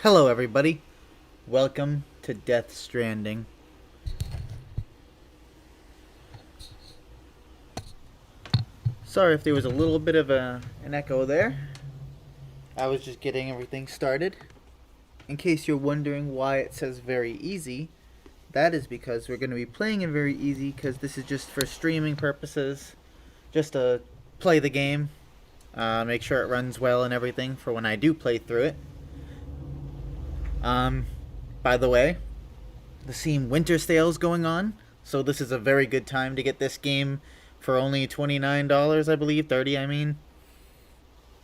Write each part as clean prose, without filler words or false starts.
Hello, everybody. Welcome to Death Stranding. Sorry if there was a little bit of an echo there. I was just getting everything started. In case you're wondering why it says very easy, that is because we're going to be playing it very easy because this is just for streaming purposes. Just to play the game, make sure it runs well and everything for when I do play through it. By the way, the Steam winter sale's going on, so this is a very good time to get this game for only $29, I believe. 30, I mean.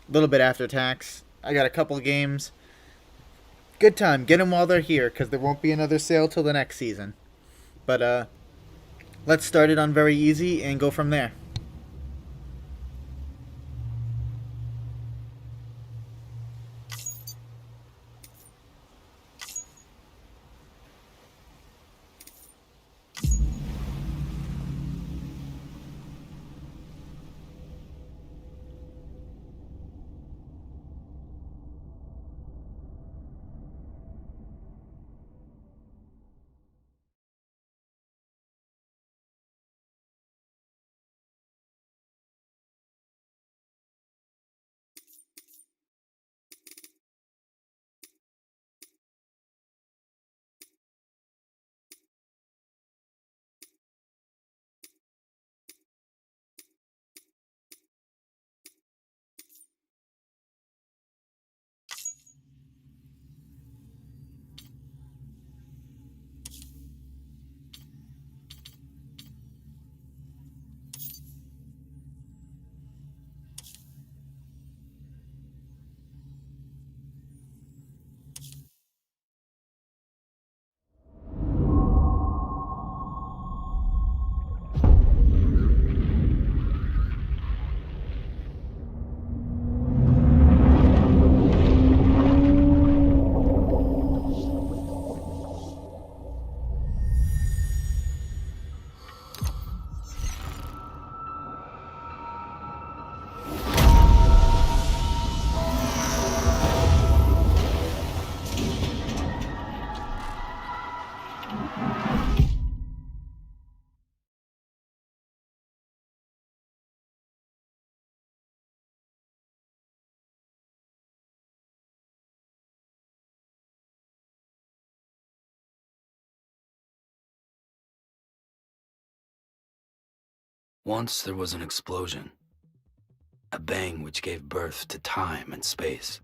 A little bit after tax. I got a couple games. Good time. Get them while they're here, because there won't be another sale till the next season. But, let's start it on very easy and go from there. Once there was an explosion, a bang which gave birth to time and space.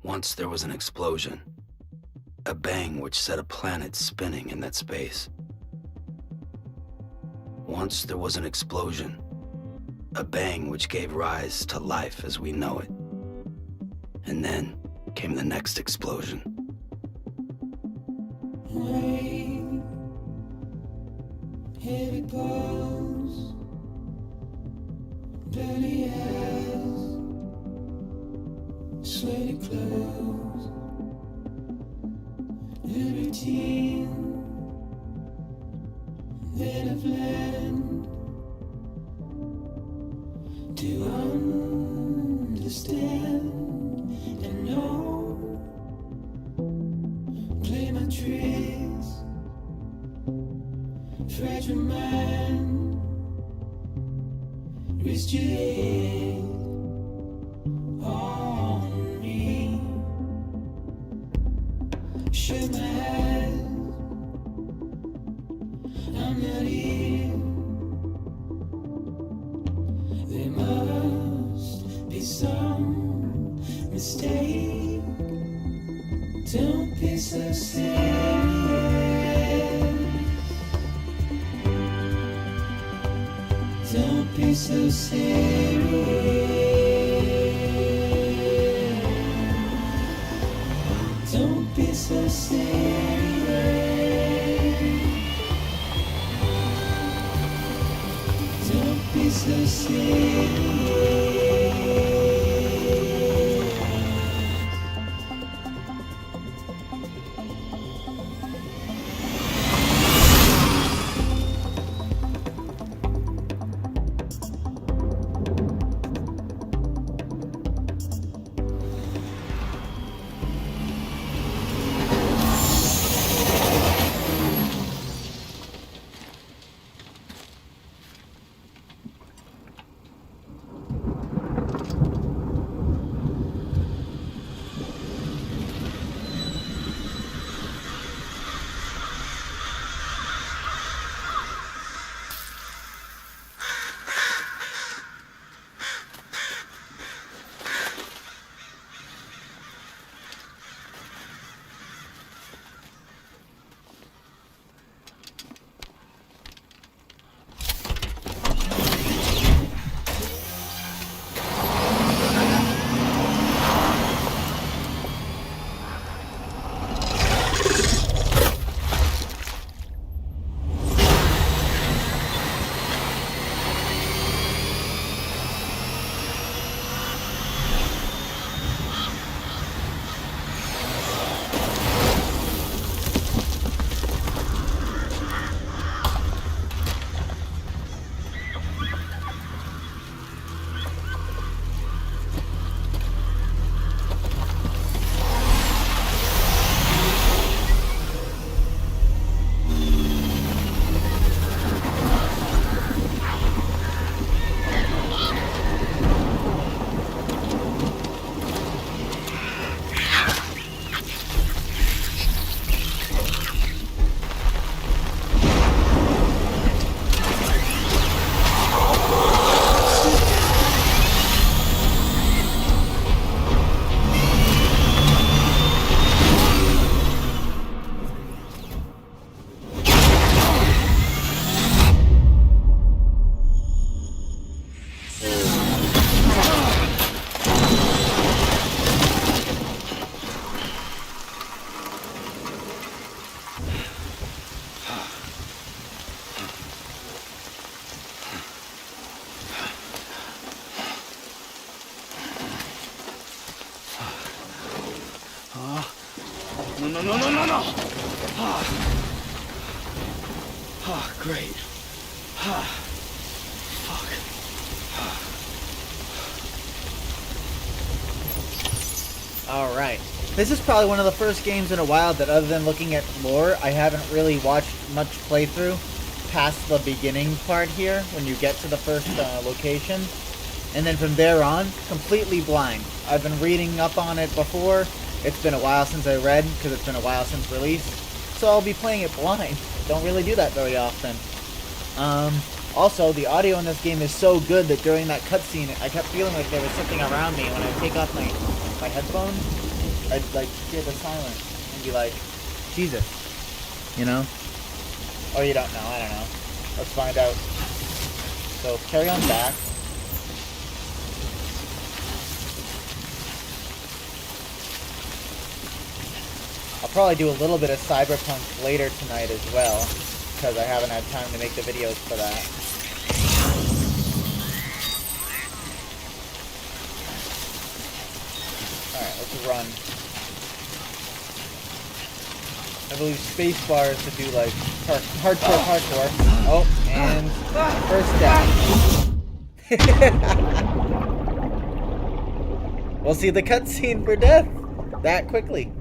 Once there was an explosion, a bang which set a planet spinning in that space. Once there was an explosion, a bang which gave rise to life as we know it. And then came the next explosion. Here it goes, dirty eyes, sweaty clothes, a routine that I've learned to understand and know. Play my tricks, fragile mind, rest your head on me. Shut my eyes, I'm not here. There must be some mistake. Don't be so serious. Don't be so serious. Don't be so serious. Don't be so serious. No. Oh, great. Fuck. Alright. This is probably one of the first games in a while that, other than looking at lore, I haven't really watched much playthrough past the beginning part here, when you get to the first location. And then from there on, completely blind. I've been reading up on it before. It's been a while since I read, because it's been a while since release. So I'll be playing it blind. Don't really do that very often. Also, the audio in this game is so good that during that cutscene, I kept feeling like there was something around me. When I take off my headphones, I'd like hear the silence and be like, Jesus, you know? Or you don't know, I don't know. Let's find out. So carry on back. I'll probably do a little bit of Cyberpunk later tonight as well, because I haven't had time to make the videos for that. Alright, let's run. I believe spacebar is to do like hardcore. Oh, and first death. We'll see the cutscene for death that quickly.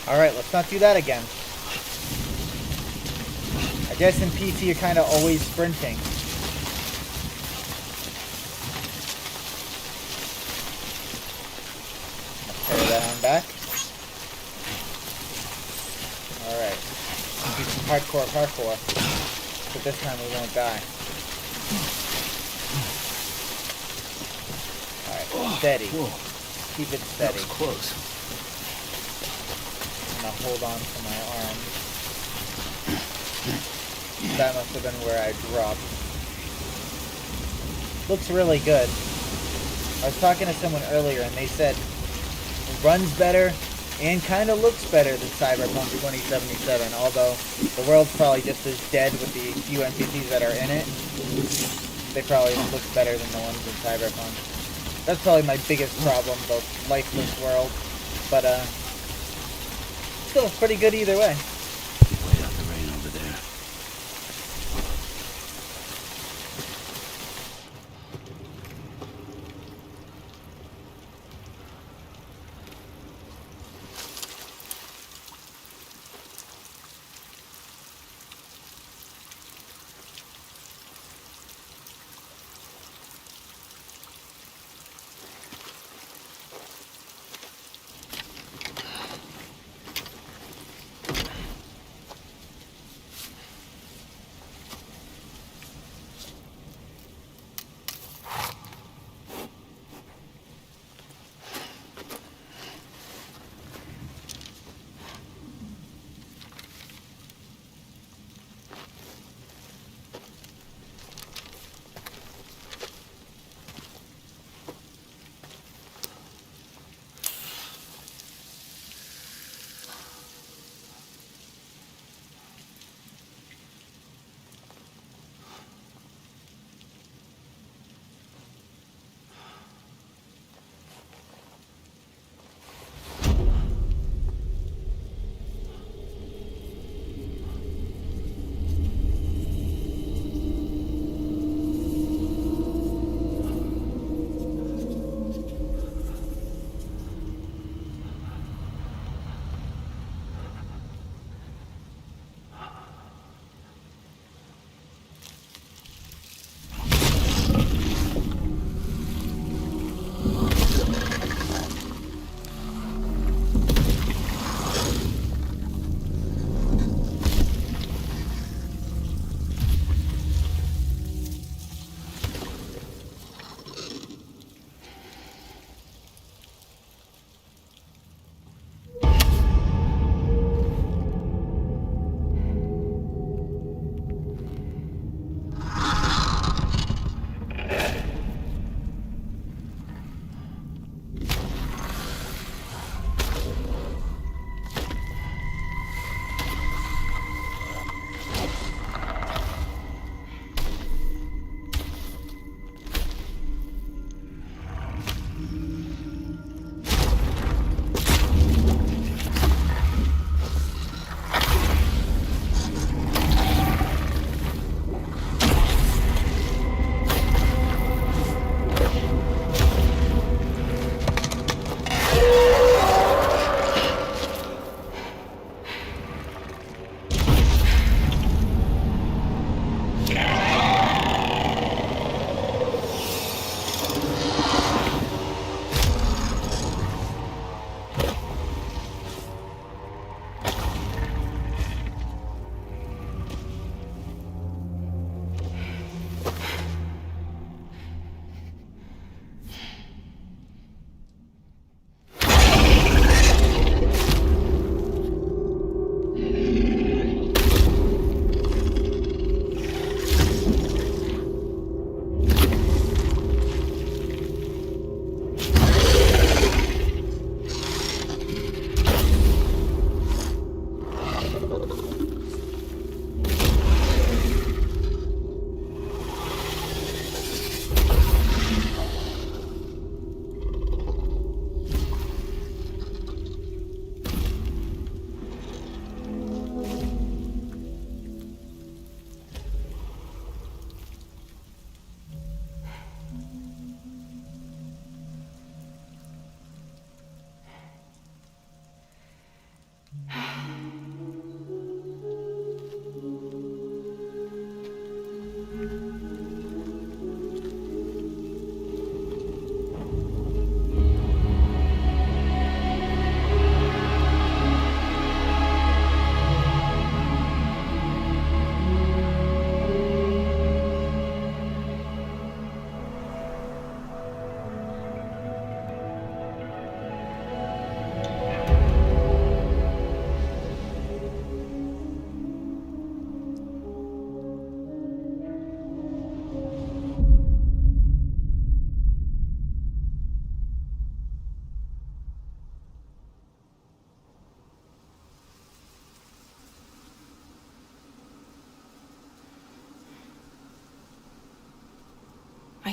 Alright, let's not do that again. I guess in PC you're kind of always sprinting. Let's carry that on back. Alright. Do some hardcore. But this time we won't die. Alright, steady. Whoa. Keep it steady. That was close. I'm gonna hold on to my arm. That must have been where I dropped. Looks really good. I was talking to someone earlier and they said it runs better and kind of looks better than Cyberpunk 2077, although the world's probably just as dead with the few NPCs that are in it. They probably look better than the ones in Cyberpunk. That's probably my biggest problem, the lifeless world. But, still pretty good either way. Wait out the rain over there.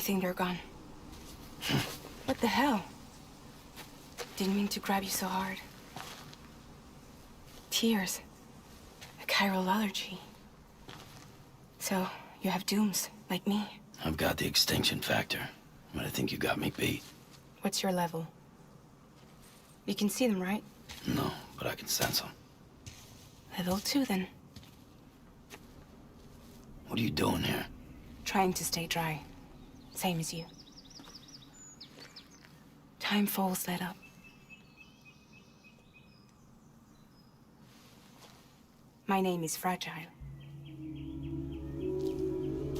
think they're gone. What the hell? Didn't mean to grab you so hard. Tears. A chiral allergy. So, you have dooms, like me. I've got the extinction factor, but I think you got me beat. What's your level? You can see them, right? No, but I can sense them. Level 2, then. What are you doing here? Trying to stay dry. Same as you. Timefall's let up. My name is Fragile.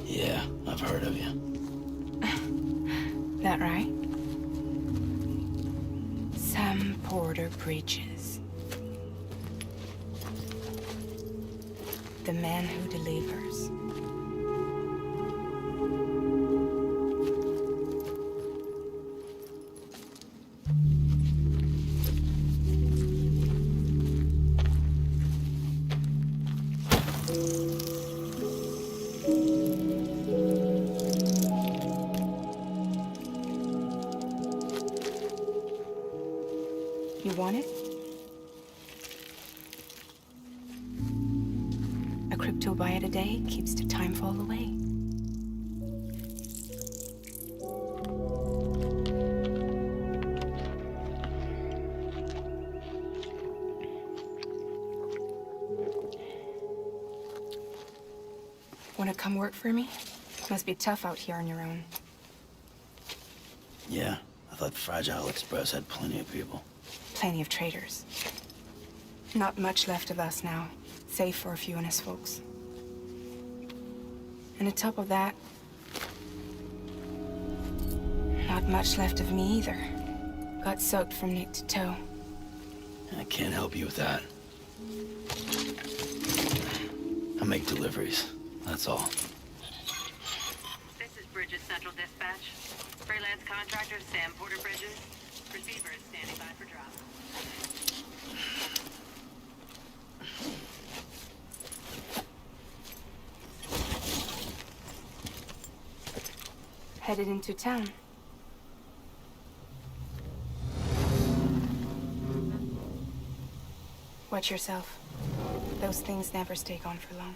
Yeah, I've heard of you. That right? Sam Porter Bridges. The man who delivers. You want it? A crypto byte a day keeps the timefall away. Wanna come work for me? Must be tough out here on your own. Yeah, I thought Fragile Express had plenty of people. Plenty of traitors. Not much left of us now, save for a few honest folks. And on top of that, not much left of me either. Got soaked from neck to toe. I can't help you with that. I make deliveries, that's all. This is Bridges Central Dispatch. Freelance contractor Sam Porter Bridges. Receiver is standing by for drop. Headed into town. Watch yourself. Those things never stay gone for long.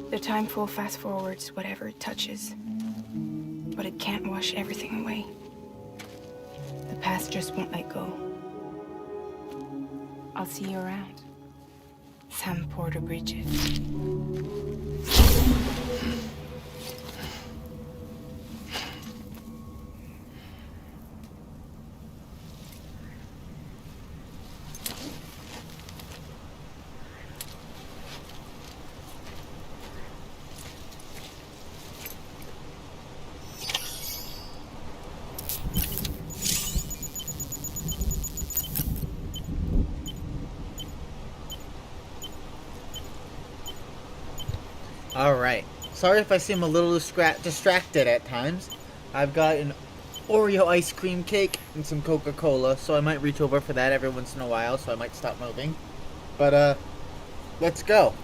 The timefall fast forwards whatever it touches. But it can't wash everything away. The past just won't let go. I'll see you around. Sam Porter Bridges. Alright. Sorry if I seem a little distracted at times. I've got an Oreo ice cream cake and some Coca-Cola, so I might reach over for that every once in a while, so I might stop moving. But, let's go.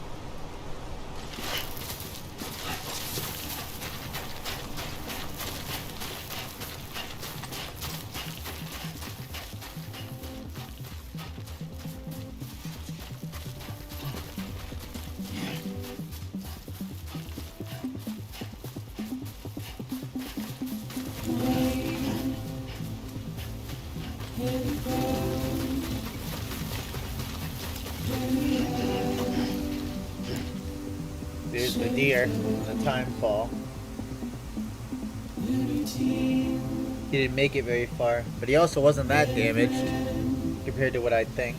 There's the deer on the time fall. He didn't make it very far, but he also wasn't that damaged compared to what I'd think.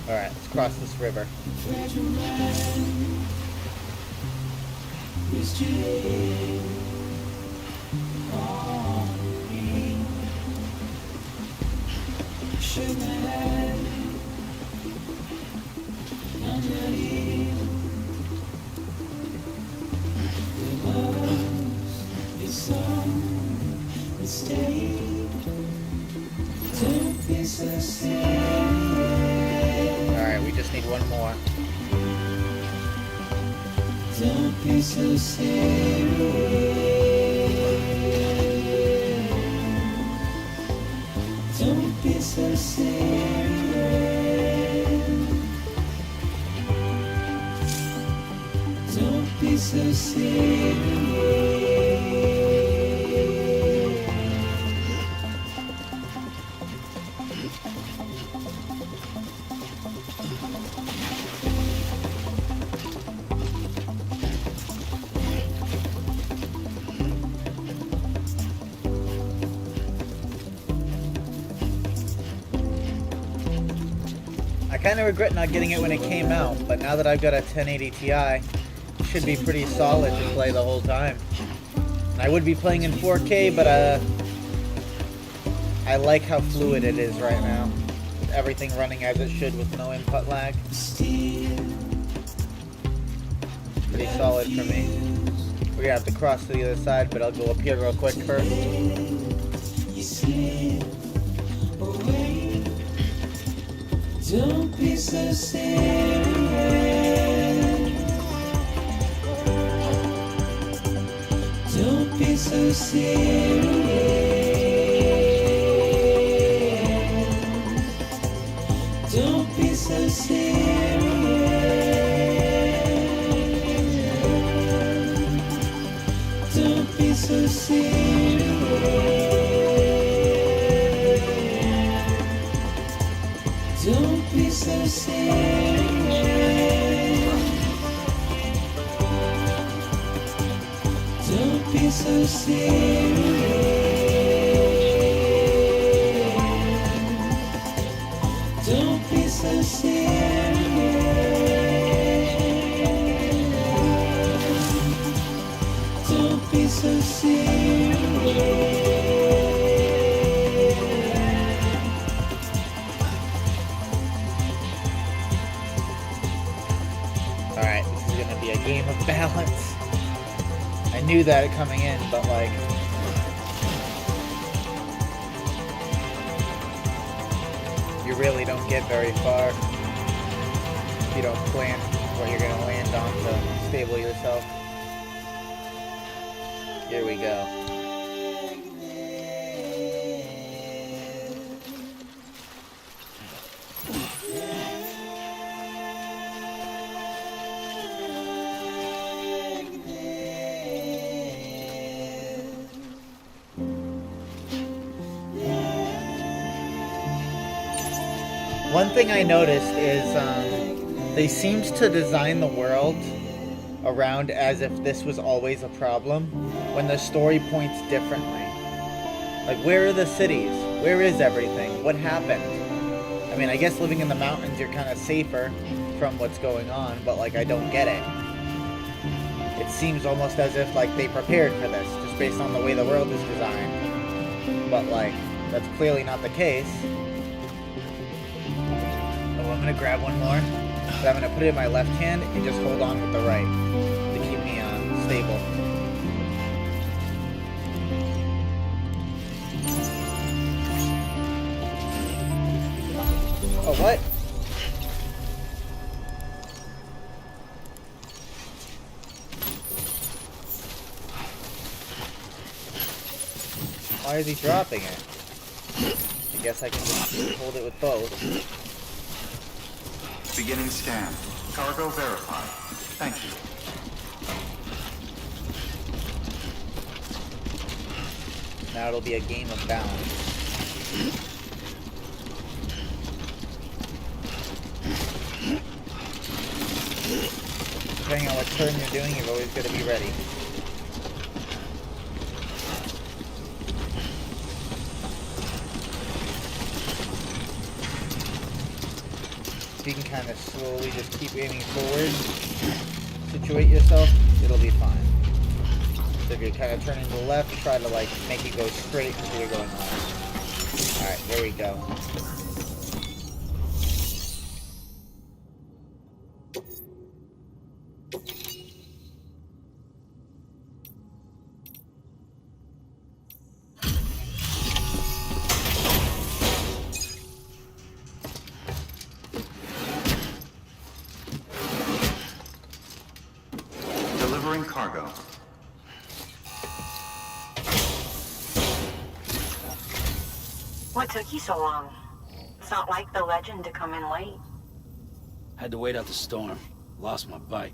Alright, let's cross this river. yesterday on me. Should I? I'm not here. The love is on the stage. Don't be so serious. Alright, we just need one more. Don't be so serious. Don't be so serious. Don't be so serious. I kind of regret not getting it when it came out, but now that I've got a 1080 Ti, it should be pretty solid to play the whole time. I would be playing in 4K, but I like how fluid it is right now. With everything running as it should with no input lag. Pretty solid for me. We're gonna have to cross to the other side, but I'll go up here real quick first. You slip away. Don't be so serious. Don't be so serious. Don't be so serious. Don't be so serious. Don't be so serious. Don't be so serious. Don't be so serious. Don't be so serious. Alright, this is gonna be a game of balance. I knew that coming in, but like... you really don't get very far if you don't plan what you're gonna land on to stable yourself. Here we go. One thing I noticed is they seemed to design the world around as if this was always a problem when the story points differently. Like, where are the cities? Where is everything? What happened? I mean, I guess living in the mountains you're kind of safer from what's going on, but like, I don't get it. It seems almost as if like they prepared for this just based on the way the world is designed. But like, that's clearly not the case. Oh, I'm gonna grab one more, but I'm gonna put it in my left hand and just hold on with the right to keep me stable. Oh, what? Why is he dropping it? I guess I can just hold it with both. Beginning scan. Cargo verified. Thank you. Now it'll be a game of balance. Depending on what turn you're doing, you've always got to be ready. If you can kind of slowly just keep aiming forward, situate yourself, it'll be fine. So if you're kind of turning to the left, try to like make it go straight until you're going on. Alright, there we go. Delivering cargo. What took you so long? It's not like the legend to come in late. Had to wait out the storm. Lost my bike.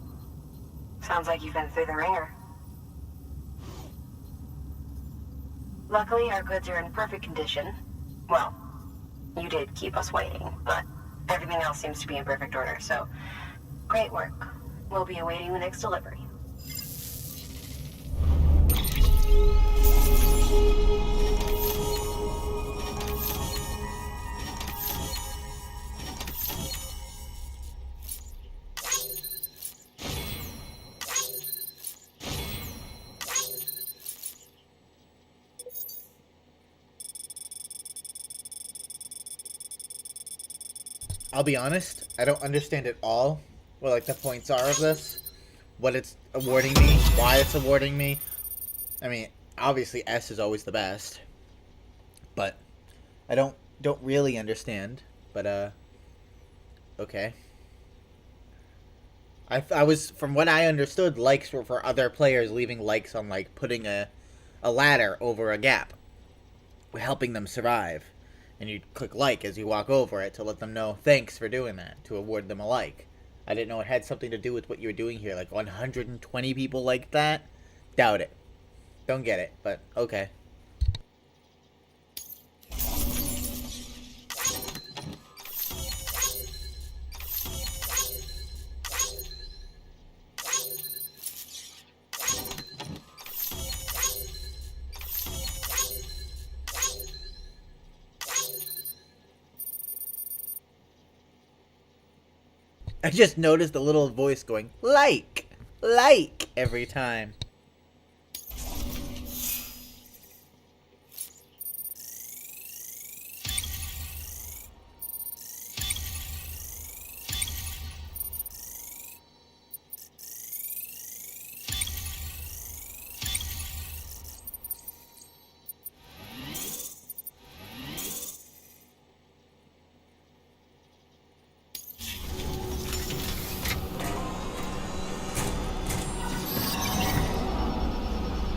Sounds like you've been through the ringer. Luckily, our goods are in perfect condition. Well, you did keep us waiting, but everything else seems to be in perfect order, so great work. We'll be awaiting the next delivery. I'll be honest, I don't understand at all what like the points are of this, what it's awarding me, why it's awarding me. I mean, obviously S is always the best, but I don't really understand. But okay. I was, from what I understood, likes were for other players, leaving likes on like putting a ladder over a gap, helping them survive. And you'd click like as you walk over it to let them know thanks for doing that, to award them a like. I didn't know it had something to do with what you were doing here. Like 120 people liked that? Doubt it. Don't get it, but okay. I just noticed the little voice going, like, every time.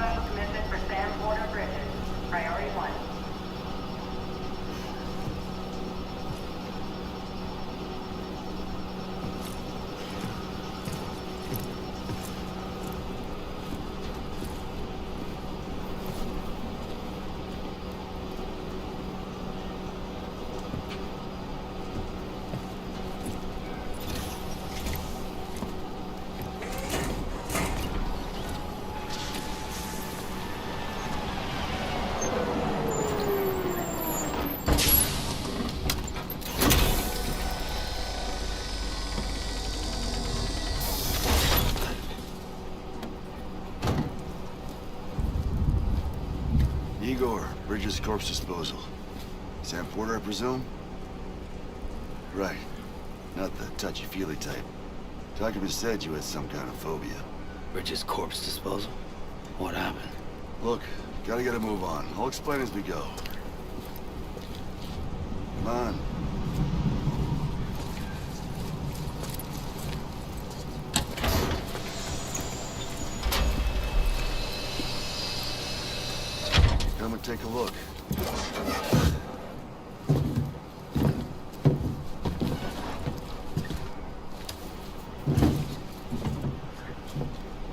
Special commitment for Sam Porter Bridges. Priority 1. Igor, Bridges corpse disposal. Sam Porter, I presume? Right. Not the touchy-feely type. Document said you had some kind of phobia. Bridges corpse disposal? What happened? Look, gotta get a move on. I'll explain as we go. Come on. Come and take a look.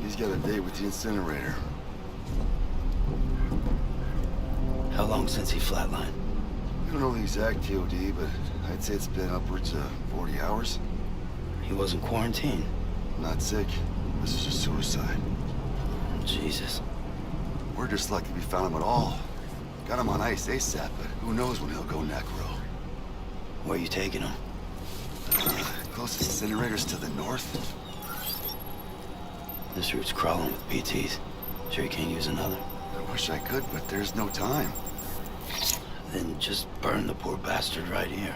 He's got a date with the incinerator. How long since he flatlined? I don't know the exact TOD, but I'd say it's been upwards of 40 hours. He wasn't quarantined. Not sick. This is a suicide. Jesus. We're just lucky we found him at all. Got him on ice ASAP, but who knows when he'll go necro. Where you taking him? Closest incinerator's to the north. This route's crawling with PTs. Sure you can't use another? I wish I could, but there's no time. Then just burn the poor bastard right here.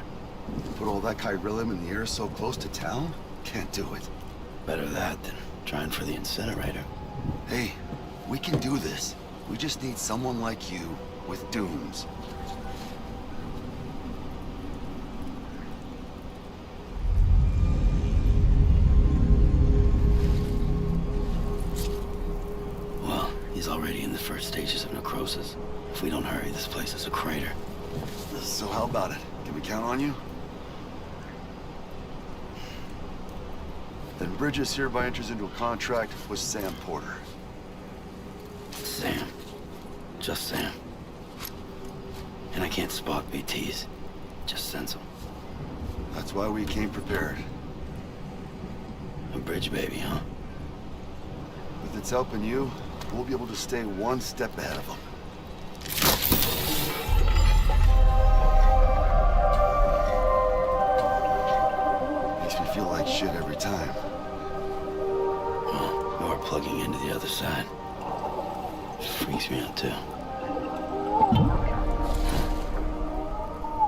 Put all that chiralium in the air so close to town? Can't do it. Better that than trying for the incinerator. Hey, we can do this. We just need someone like you with dooms. Well, he's already in the first stages of necrosis. If we don't hurry, this place is a crater. So how about it? Can we count on you? Then Bridges hereby enters into a contract with Sam Porter. Sam. Just Sam. And I can't spot BTs. Just sense them. That's why we came prepared. A bridge baby, huh? If it's helping you, we'll be able to stay one step ahead of them. Makes me feel like shit every time. Well, you're plugging into the other side. It freaks me out, too.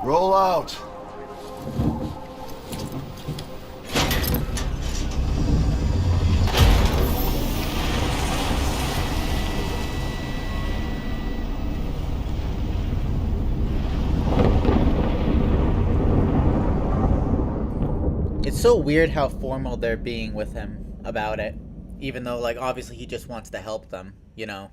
Roll out! It's so weird how formal they're being with him about it. Even though, like, obviously he just wants to help them, you know?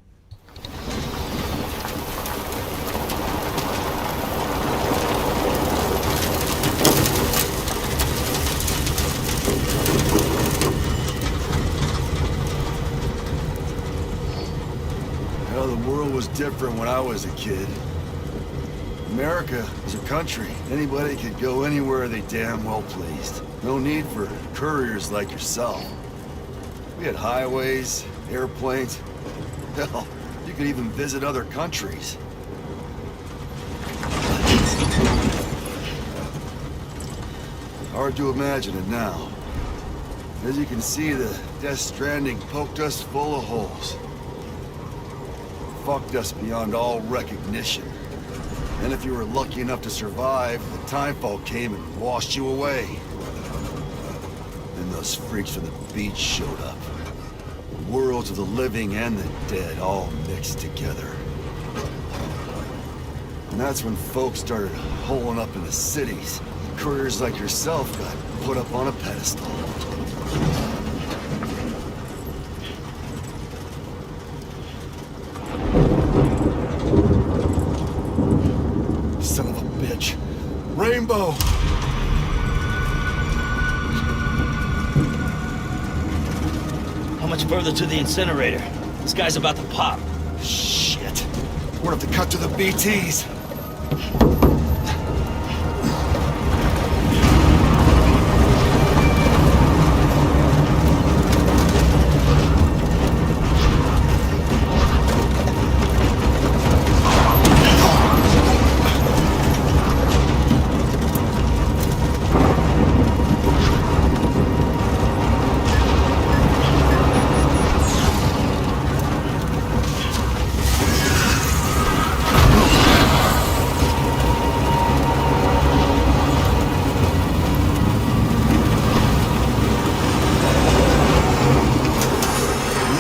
Hell, the world was different when I was a kid. America was a country. Anybody could go anywhere they damn well pleased. No need for couriers like yourself. We had highways, airplanes. Hell, you could even visit other countries. Hard to imagine it now. As you can see, the Death Stranding poked us full of holes. Fucked us beyond all recognition. And if you were lucky enough to survive, the timefall came and washed you away. Then those freaks from the beach showed up. Worlds of the living and the dead all mixed together. And that's when folks started holing up in the cities. Couriers like yourself got put up on a pedestal. Son of a bitch. Rainbow! How much further to the incinerator? This guy's about to pop. Shit. We're gonna have to cut to the BTs.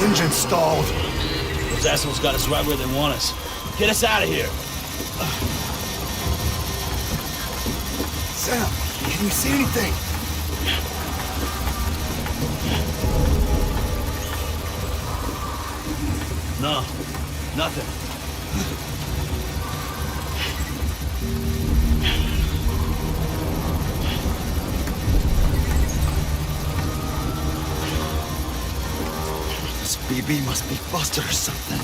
Engine stalled. Those assholes got us right where they want us. Get us out of here. Sam, can you see anything? No, nothing. This BB must be busted or something.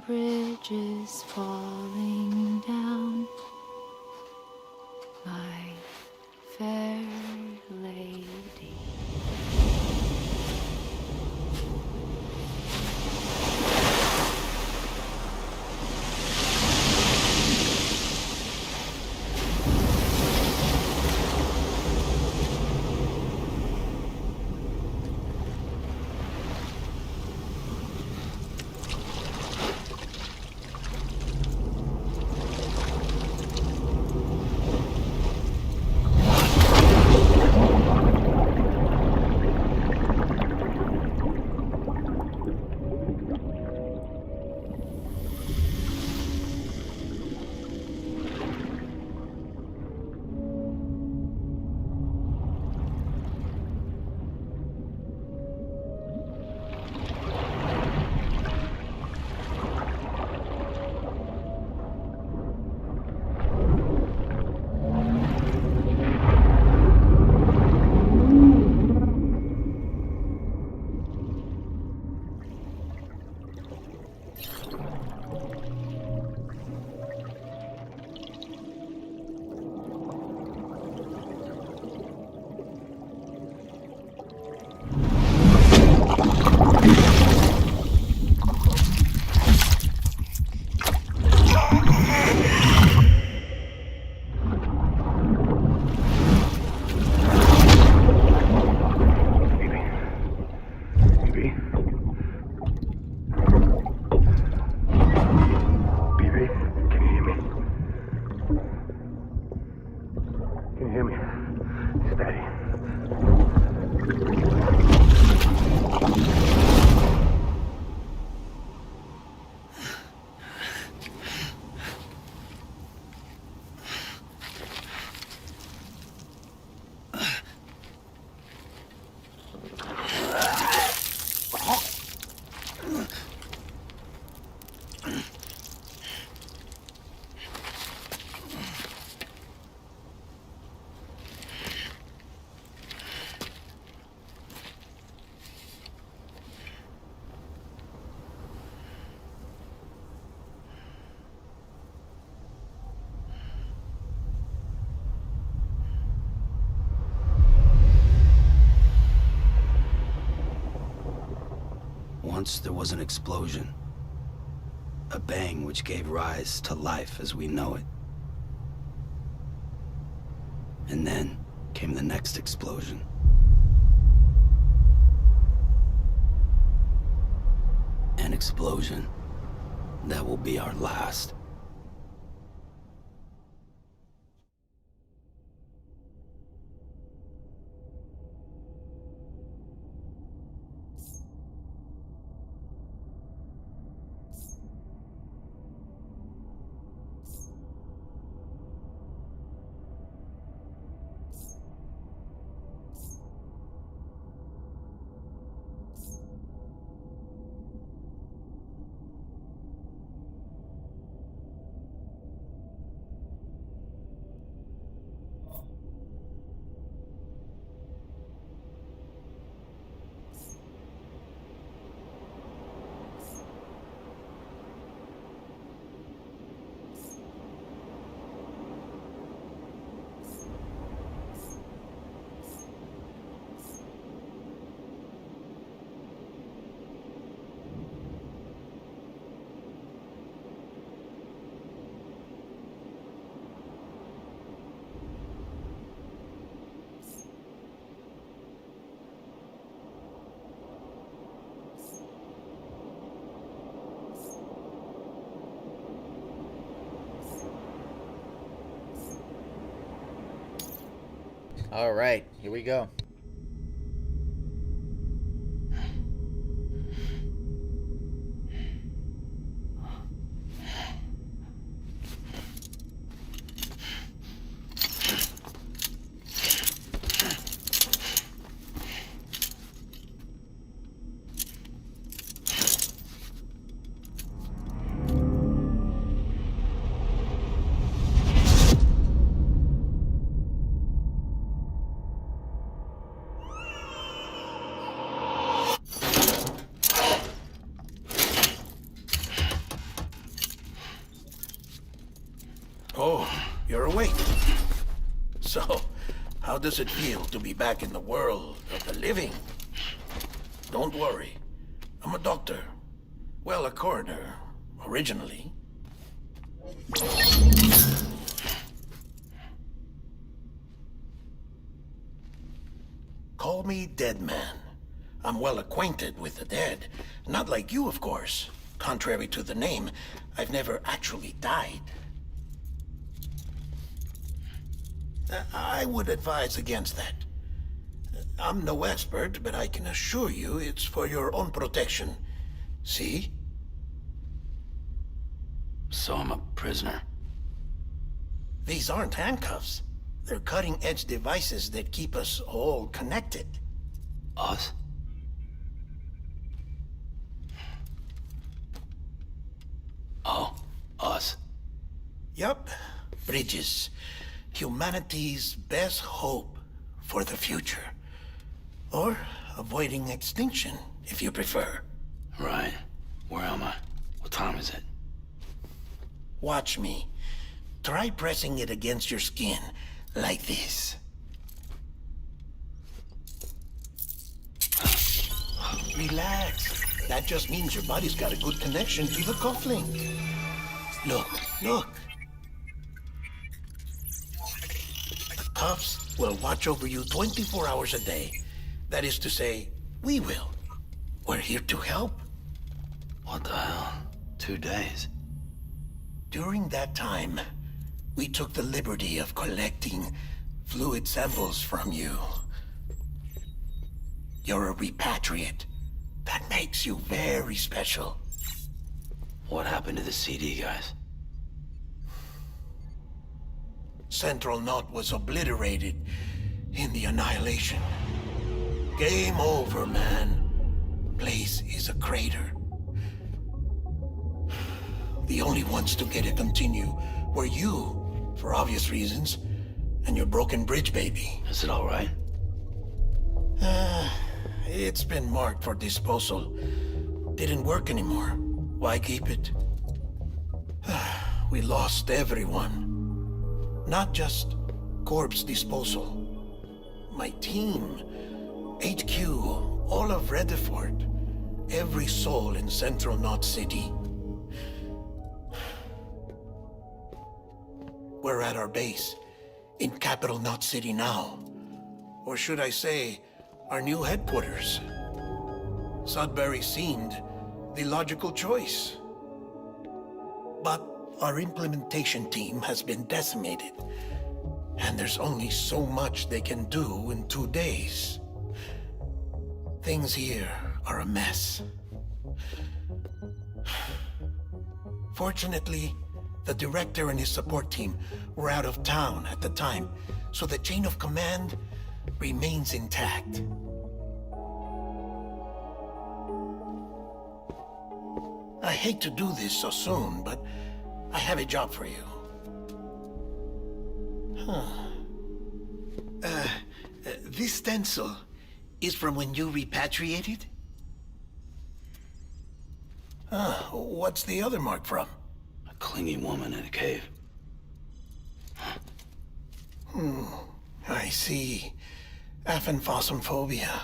bridges falling down, my fair lady. Steady. Once there was an explosion. A bang which gave rise to life as we know it. And then came the next explosion. An explosion that will be our last. All right, here we go. Oh, you're awake. So, how does it feel to be back in the world of the living? Don't worry. I'm a doctor. Well, a coroner, originally. Call me Dead Man. I'm well acquainted with the dead. Not like you, of course. Contrary to the name, I've never actually died. I would advise against that. I'm no expert, but I can assure you it's for your own protection. See? So I'm a prisoner. These aren't handcuffs. They're cutting-edge devices that keep us all connected. Us? Oh, us. Yup. Bridges. Humanity's best hope for the future. Or avoiding extinction, if you prefer. Right. Where am I? What time is it? Watch me. Try pressing it against your skin, like this. Relax. That just means your body's got a good connection to the cufflink. Look, look. The cuffs will watch over you 24 hours a day. That is to say, we will. We're here to help. What the hell? 2 days? During that time, we took the liberty of collecting fluid samples from you. You're a repatriate. That makes you very special. What happened to the CD, guys? Central Knot was obliterated in the Annihilation. Game over, man. Place is a crater. The only ones to get it continue were you, for obvious reasons, and your broken bridge baby. Is it all right? It's been marked for disposal. Didn't work anymore. Why keep it? We lost everyone. Not just corpse disposal. My team, HQ, all of Redford, every soul in Central Knot City. We're at our base, in Capital Knot City now. Or should I say, our new headquarters. Sudbury seemed the logical choice. But our implementation team has been decimated, and there's only so much they can do in 2 days. Things here are a mess. Fortunately, the director and his support team were out of town at the time, so the chain of command remains intact. I hate to do this so soon, but I have a job for you. This stencil is from when you repatriated? What's the other mark from? A clingy woman in a cave. I see. Aphenphosmphobia.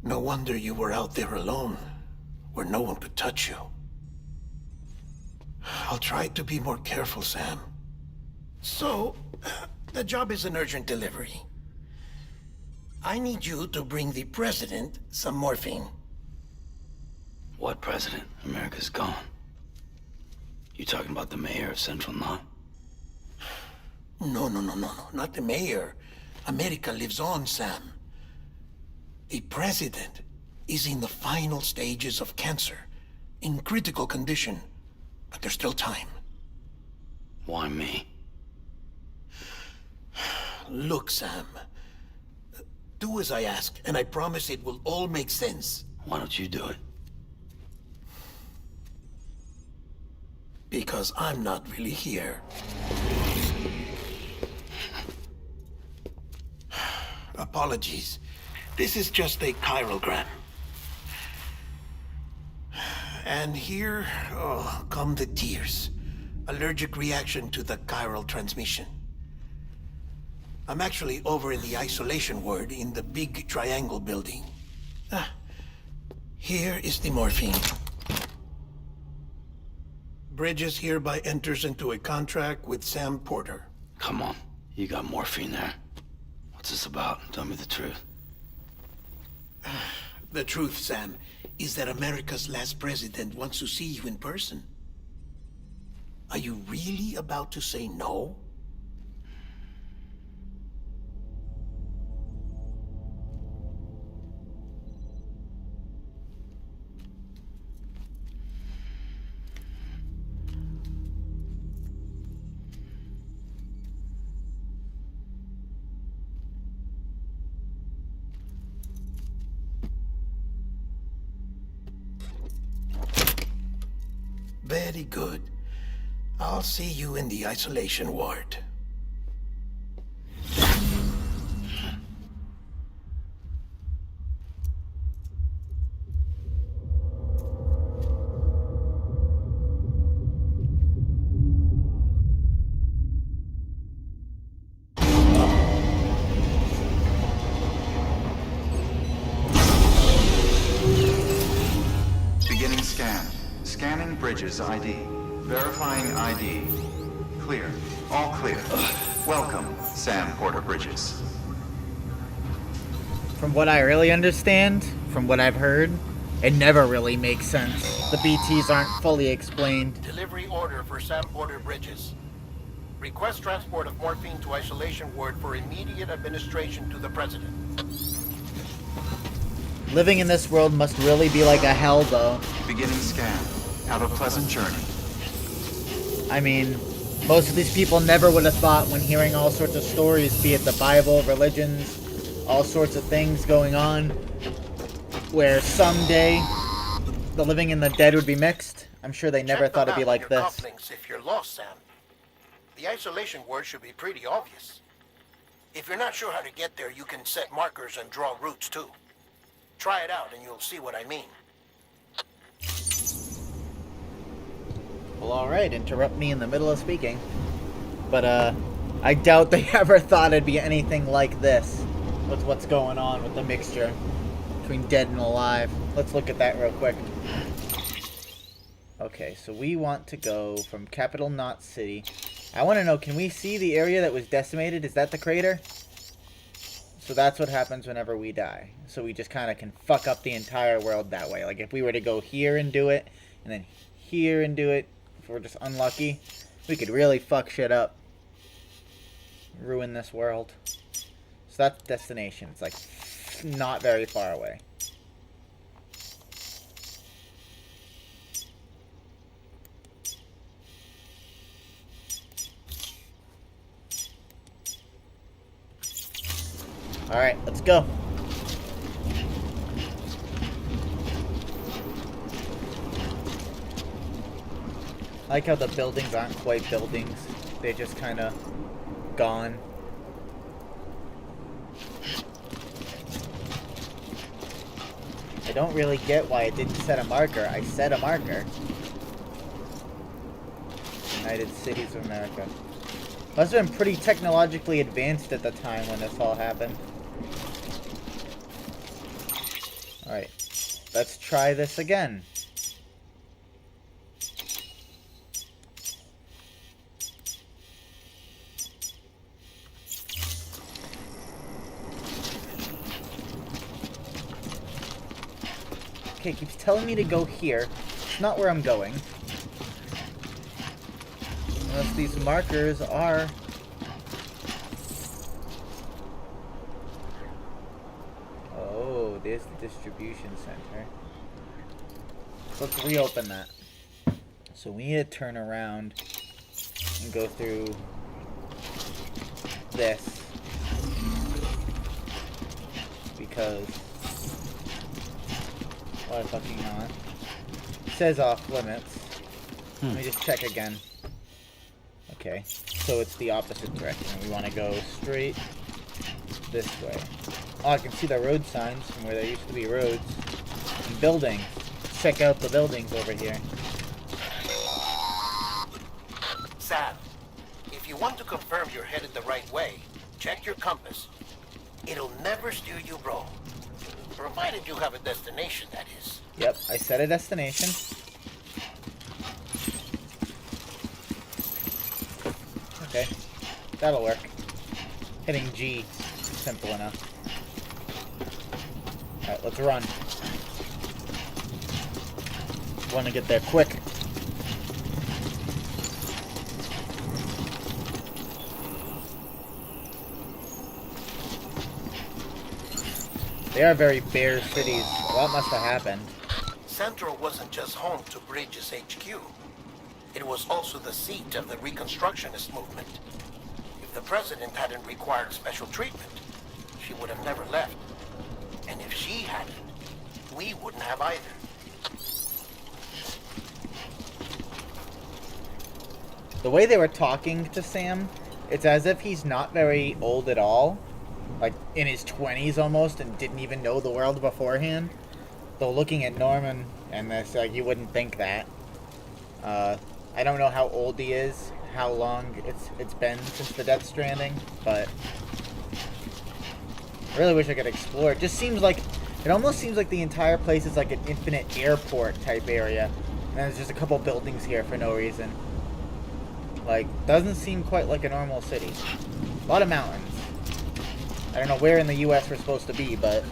No wonder you were out there alone, where no one could touch you. I'll try to be more careful, Sam. So, the job is an urgent delivery. I need you to bring the president some morphine. What president? America's gone. You talking about the mayor of Central Knot? No, not the mayor. America lives on, Sam. The president is in the final stages of cancer, in critical condition, but there's still time. Why me? Look, Sam. Do as I ask, and I promise it will all make sense. Why don't you do it? Because I'm not really here. Apologies. This is just a chirogram. And here, come the tears. Allergic reaction to the chiral transmission. I'm actually over in the isolation ward in the big triangle building. Here is the morphine. Bridges hereby enters into a contract with Sam Porter. Come on. You got morphine there. What's this about? Tell me the truth. The truth, Sam, is that America's last president wants to see you in person. Are you really about to say no? Very good. I'll see you in the isolation ward. Beginning scan. Scanning Bridges ID. Verifying ID. Clear. All clear. Welcome, Sam Porter Bridges. From what I really understand, from what I've heard, it never really makes sense. The BTs aren't fully explained. Delivery order for Sam Porter Bridges. Request transport of morphine to isolation ward for immediate administration to the president. Living in this world must really be like a hell, though. Beginning scan. Have a pleasant journey. I mean, most of these people never would have thought when hearing all sorts of stories, be it the Bible, religions, all sorts of things going on, where someday the living and the dead would be mixed. I'm sure they never thought it'd be like this. Cufflinks if you're lost, Sam. The isolation word should be pretty obvious. If you're not sure how to get there, you can set markers and draw routes too. Try it out and you'll see what I mean. Well, alright, interrupt me in the middle of speaking. But, I doubt they ever thought it'd be anything like this. With what's going on with the mixture between dead and alive. Let's look at that real quick. Okay, so we want to go from Capital Knot City. I want to know, can we see the area that was decimated? Is that the crater? So that's what happens whenever we die. So we just kind of can fuck up the entire world that way. Like if we were to go here and do it, and then here and do it, if we're just unlucky, we could really fuck shit up. Ruin this world. So that's destination. It's like not very far away. Alright, let's go. I like how the buildings aren't quite buildings. They're just kind of gone. I don't really get why it didn't set a marker. I set a marker. United Cities of America. Must have been pretty technologically advanced at the time when this all happened. Alright. Let's try this again. Okay, it keeps telling me to go here. It's not where I'm going. Unless these markers are... Oh, there's the distribution center. Let's reopen that. So we need to turn around and go through this. Because... why fucking not? It says off limits. Let me just check again. Okay, so it's the opposite direction. We want to go straight this way. Oh, I can see the road signs from where there used to be roads. And buildings. Check out the buildings over here. Sam, if you want to confirm you're headed the right way, check your compass. It'll never steer you wrong. Provided you have a destination, that is. Yep, I set a destination. Okay, that'll work. Hitting G, simple enough. Alright, let's run. Want to get there quick. They are very bare cities. A lot must have happened. Central wasn't just home to Bridges HQ. It was also the seat of the Reconstructionist movement. If the president hadn't required special treatment, she would have never left. And if she hadn't, we wouldn't have either. The way they were talking to Sam, it's as if he's not very old at all. Like, in his 20s almost, and didn't even know the world beforehand. Though looking at Norman and this, you wouldn't think that. I don't know how old he is, how long it's been since the Death Stranding, but I really wish I could explore. It just seems like, it almost seems like the entire place is like an infinite airport type area. And there's just a couple buildings here for no reason. Like, doesn't seem quite like a normal city. A lot of mountains. I don't know where in the US we're supposed to be, but...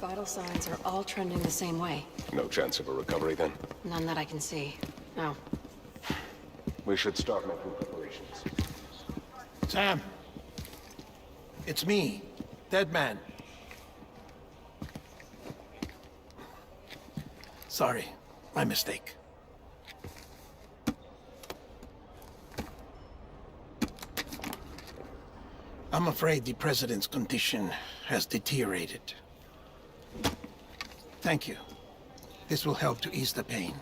vital signs are all trending the same way. No chance of a recovery then? None that I can see. No. We should start making preparations. Sam! It's me, Dead Man. Sorry, my mistake. I'm afraid the President's condition has deteriorated. Thank you. This will help to ease the pain.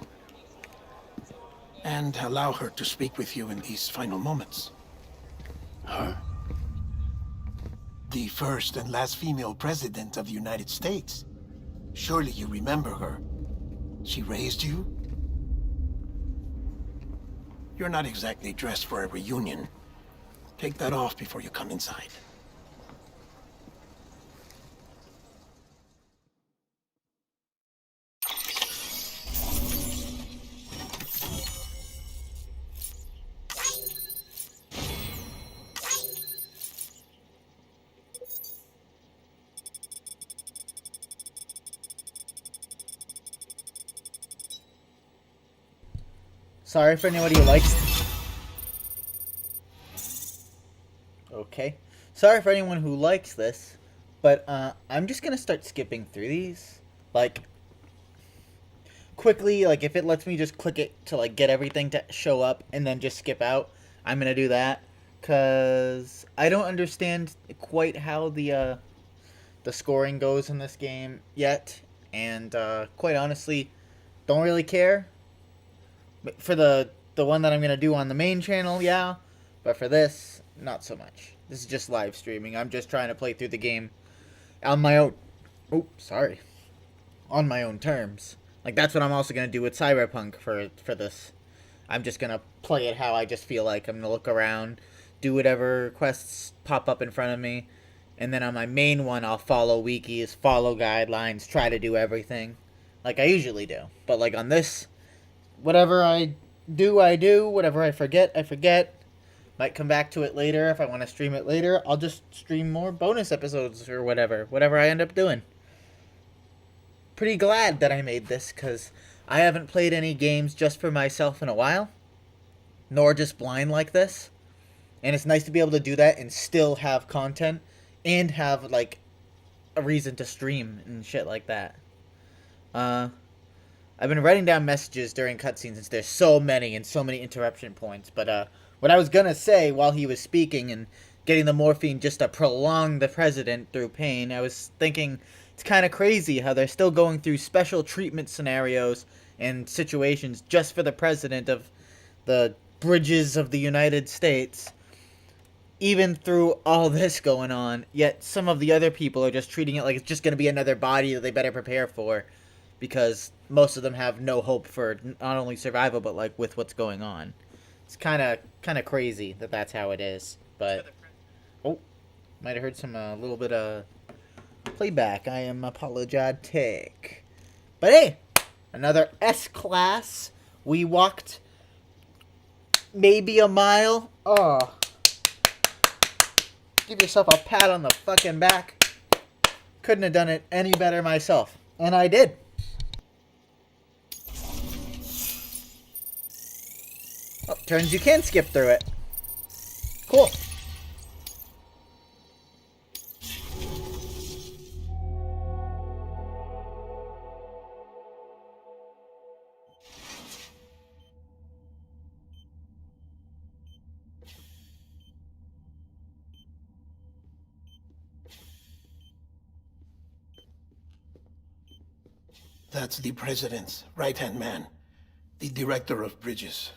And allow her to speak with you in these final moments. Her? The first and last female president of the United States. Surely you remember her. She raised you? You're not exactly dressed for a reunion. Take that off before you come inside. Sorry for anybody who likes... Okay. Sorry for anyone who likes this, but I'm just gonna start skipping through these. Like, quickly, like if it lets me just click it to like get everything to show up and then just skip out, I'm gonna do that. Cause I don't understand quite how the scoring goes in this game yet. And quite honestly, don't really care. For the one that I'm going to do on the main channel, yeah. But for this, not so much. This is just live streaming. I'm just trying to play through the game on my own... Oh, sorry. On my own terms. Like, that's what I'm also going to do with Cyberpunk for this. I'm just going to play it how I just feel like. I'm going to look around, do whatever quests pop up in front of me. And then on my main one, I'll follow wikis, follow guidelines, try to do everything. Like I usually do. But, like, on this... Whatever I do, I do. Whatever I forget, I forget. Might come back to it later if I want to stream it later. I'll just stream more bonus episodes or whatever. Whatever I end up doing. Pretty glad that I made this because I haven't played any games just for myself in a while. Nor just blind like this. And it's nice to be able to do that and still have content. And have, like, a reason to stream and shit like that. I've been writing down messages during cutscenes since there's so many and so many interruption points. But what I was going to say while he was speaking and getting the morphine just to prolong the president through pain, I was thinking it's kind of crazy how they're still going through special treatment scenarios and situations just for the president of the bridges of the United States. Even through all this going on, yet some of the other people are just treating it like it's just going to be another body that they better prepare for. Because most of them have no hope for not only survival, but like with what's going on. It's kind of crazy that that's how it is. But oh, might have heard some little bit of playback. I am apologetic. But hey, another S class. We walked maybe a mile. Oh, give yourself a pat on the fucking back. Couldn't have done it any better myself, and I did. Oh, turns you can skip through it. Cool. That's the President's right-hand man, the Director of Bridges.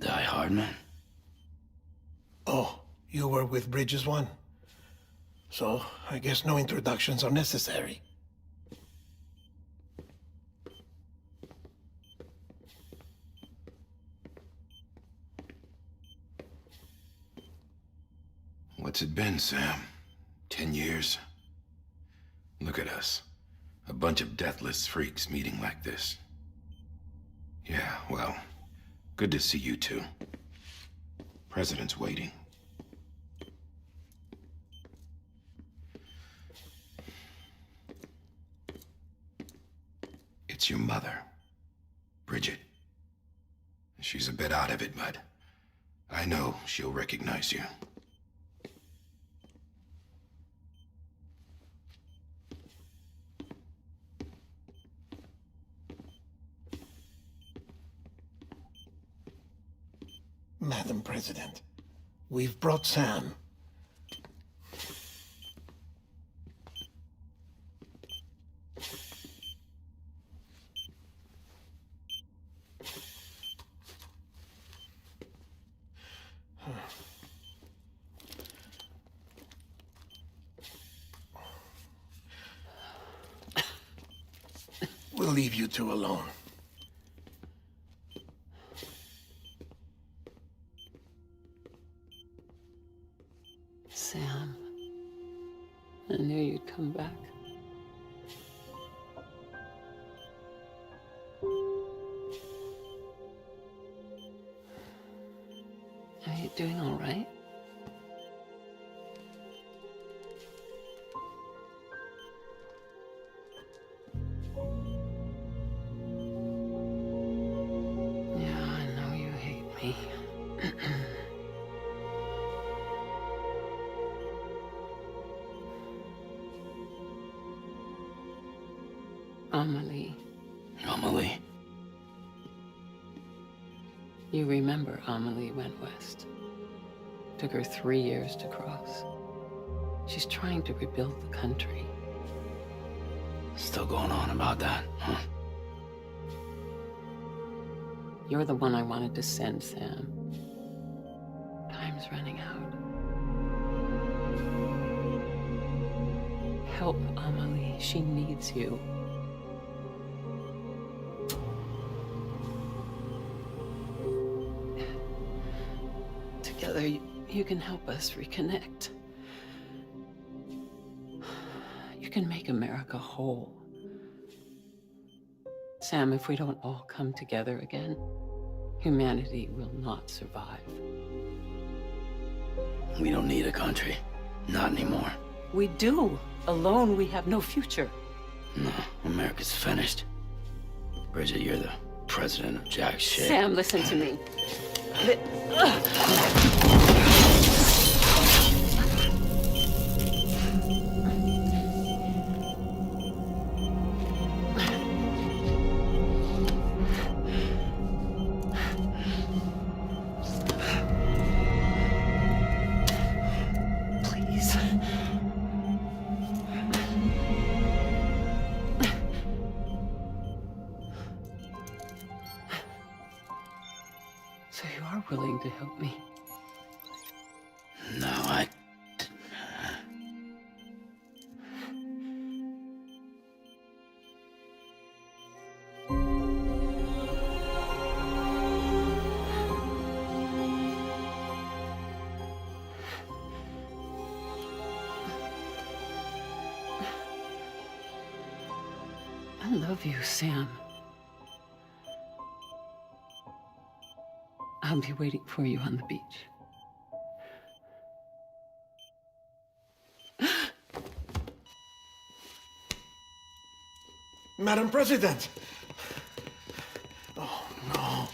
Die Hardman? Oh, you were with Bridges 1? So, I guess no introductions are necessary. What's it been, Sam? 10 years? Look at us. A bunch of deathless freaks meeting like this. Yeah, well, good to see you two. President's waiting. That's your mother, Bridget. She's a bit out of it, but I know she'll recognize you. Madam President, we've brought Sam. We'll leave you two alone. Sam, I knew you'd come back. Are you doing all right? Yeah, I know you hate me. Amelie. Amelie? You remember Amelie went west. Took her 3 years to cross. She's trying to rebuild the country. Still going on about that, huh? You're the one I wanted to send, Sam. Time's running out. Help Amelie. She needs you. Together, you can help us reconnect. You can make America whole. Sam, if we don't all come together again, humanity will not survive. We don't need a country. Not anymore. We do. Alone, we have no future. No, America's finished. Bridget, you're the president of jack shit. Sam, listen to me. Please. So you are willing to help me? No, I... I love you, Sam. I'll be waiting for you on the beach. Madam President! Oh, no.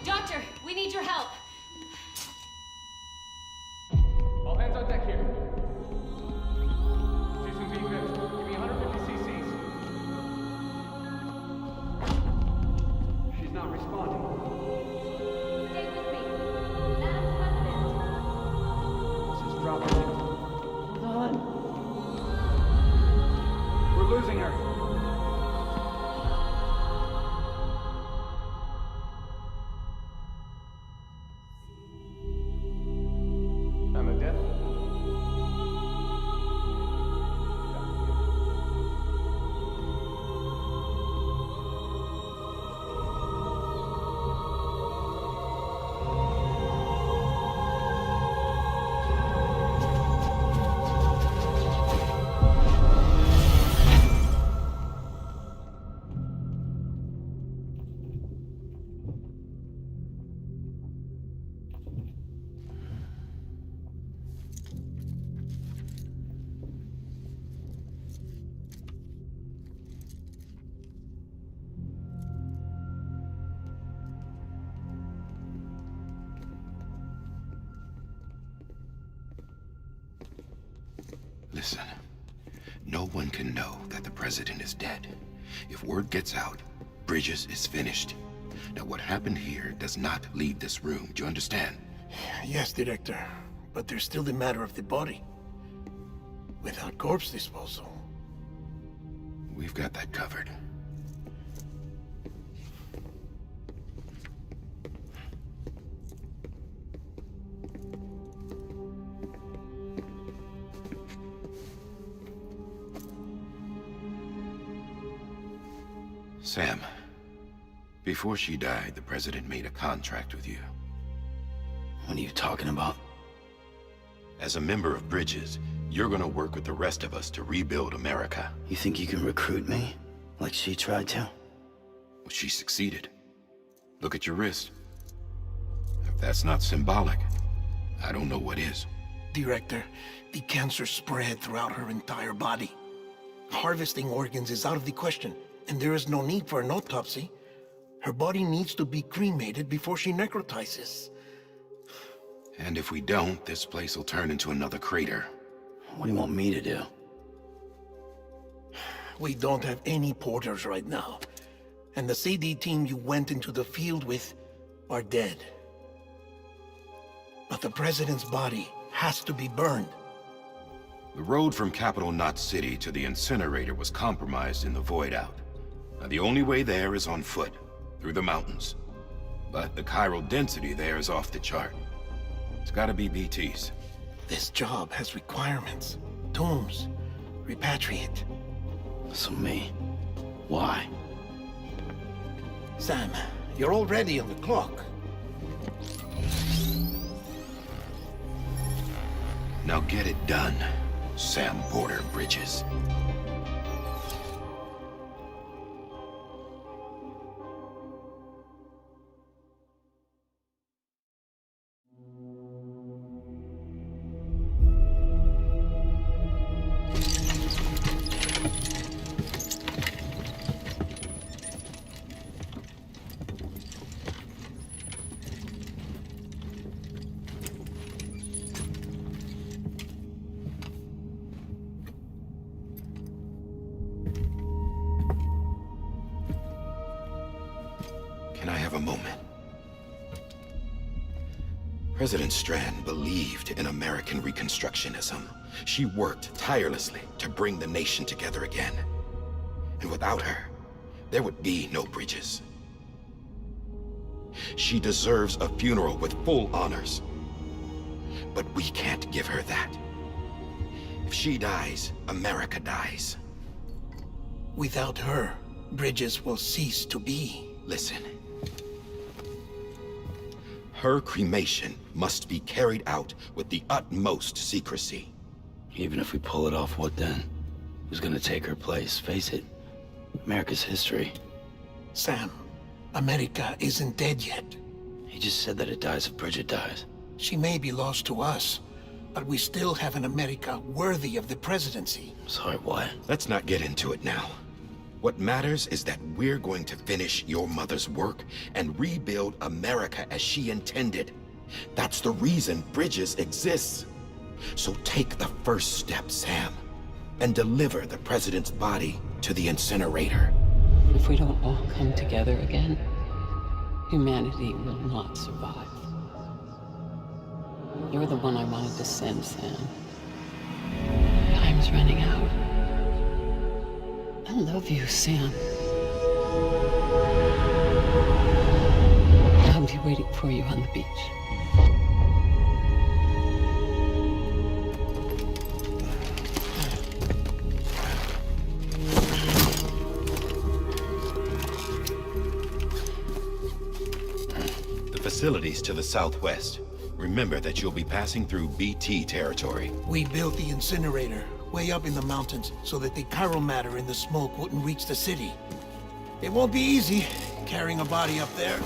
Doctor, we need your help. All hands on deck here. Season B-Fifth, give me 150 cc's. She's not responding. Stay with me. Madam President. This is dropping. Hold on. We're losing her. Listen, no one can know that the president is dead. If word gets out, Bridges is finished. Now, what happened here does not leave this room. Do you understand? Yes, Director. But there's still the matter of the body. Without corpse disposal. We've got that covered. Sam, before she died, the president made a contract with you. What are you talking about? As a member of Bridges, you're gonna work with the rest of us to rebuild America. You think you can recruit me? Like she tried to? Well, she succeeded. Look at your wrist. If that's not symbolic, I don't know what is. Director, the cancer spread throughout her entire body. Harvesting organs is out of the question, and there is no need for an autopsy. Her body needs to be cremated before she necrotizes. And if we don't, this place will turn into another crater. What do you want me to do? We don't have any porters right now. And the CD team you went into the field with are dead. But the president's body has to be burned. The road from Capital Knot City to the incinerator was compromised in the void out. Now, the only way there is on foot, through the mountains. But the chiral density there is off the chart. It's gotta be BTs. This job has requirements. Tombs. Repatriate. So me? Why? Sam, you're already on the clock. Now get it done, Sam Porter Bridges. Can I have a moment? President Strand believed in American Reconstructionism. She worked tirelessly to bring the nation together again. And without her, there would be no Bridges. She deserves a funeral with full honors. But we can't give her that. If she dies, America dies. Without her, Bridges will cease to be. Listen. Her cremation must be carried out with the utmost secrecy. Even if we pull it off, what then? Who's gonna take her place? Face it, America's history. Sam, America isn't dead yet. He just said that it dies if Bridget dies. She may be lost to us, but we still have an America worthy of the presidency. Sorry, what? Let's not get into it now. What matters is that we're going to finish your mother's work and rebuild America as she intended. That's the reason Bridges exists. So take the first step, Sam, and deliver the president's body to the incinerator. If we don't all come together again, humanity will not survive. You're the one I wanted to send, Sam. Time's running out. I love you, Sam. I'll be waiting for you on the beach. The facilities to the southwest. Remember that you'll be passing through BT territory. We built the incinerator way up in the mountains so that the chiral matter in the smoke wouldn't reach the city. It won't be easy carrying a body up there.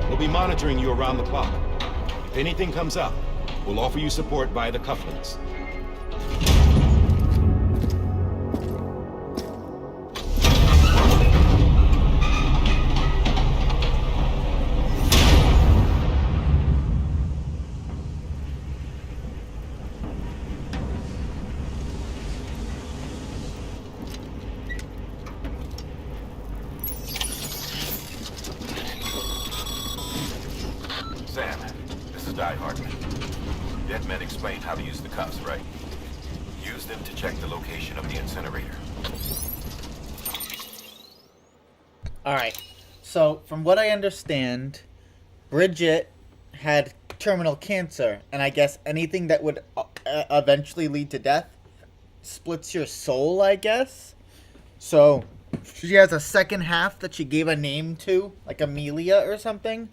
We'll be monitoring you around the clock. If anything comes up, we'll offer you support via the cufflinks. check the location of the incinerator. Alright, so from what I understand, Bridget had terminal cancer, and I guess anything that would eventually lead to death splits your soul, I guess. So she has a second half that she gave a name to, like Amelia or something,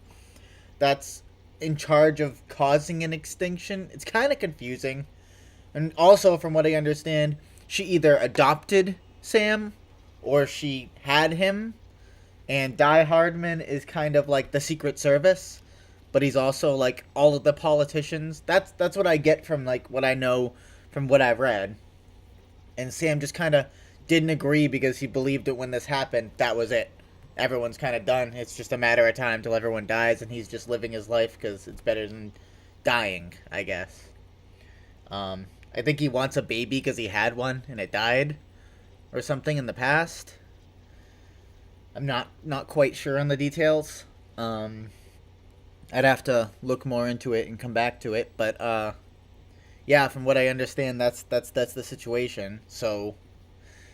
that's in charge of causing an extinction. It's kind of confusing. And also, from what I understand, she either adopted Sam or she had him. And Die Hardman is kind of like the Secret Service, but he's also like all of the politicians. That's what I get from like what I know from what I've read. And Sam just kind of didn't agree because he believed that when this happened, that was it. Everyone's kind of done. It's just a matter of time till everyone dies, and he's just living his life because it's better than dying, I guess. I think he wants a baby because he had one and it died or something in the past. I'm not quite sure on the details. I'd have to look more into it and come back to it, but yeah, from what I understand, that's the situation. So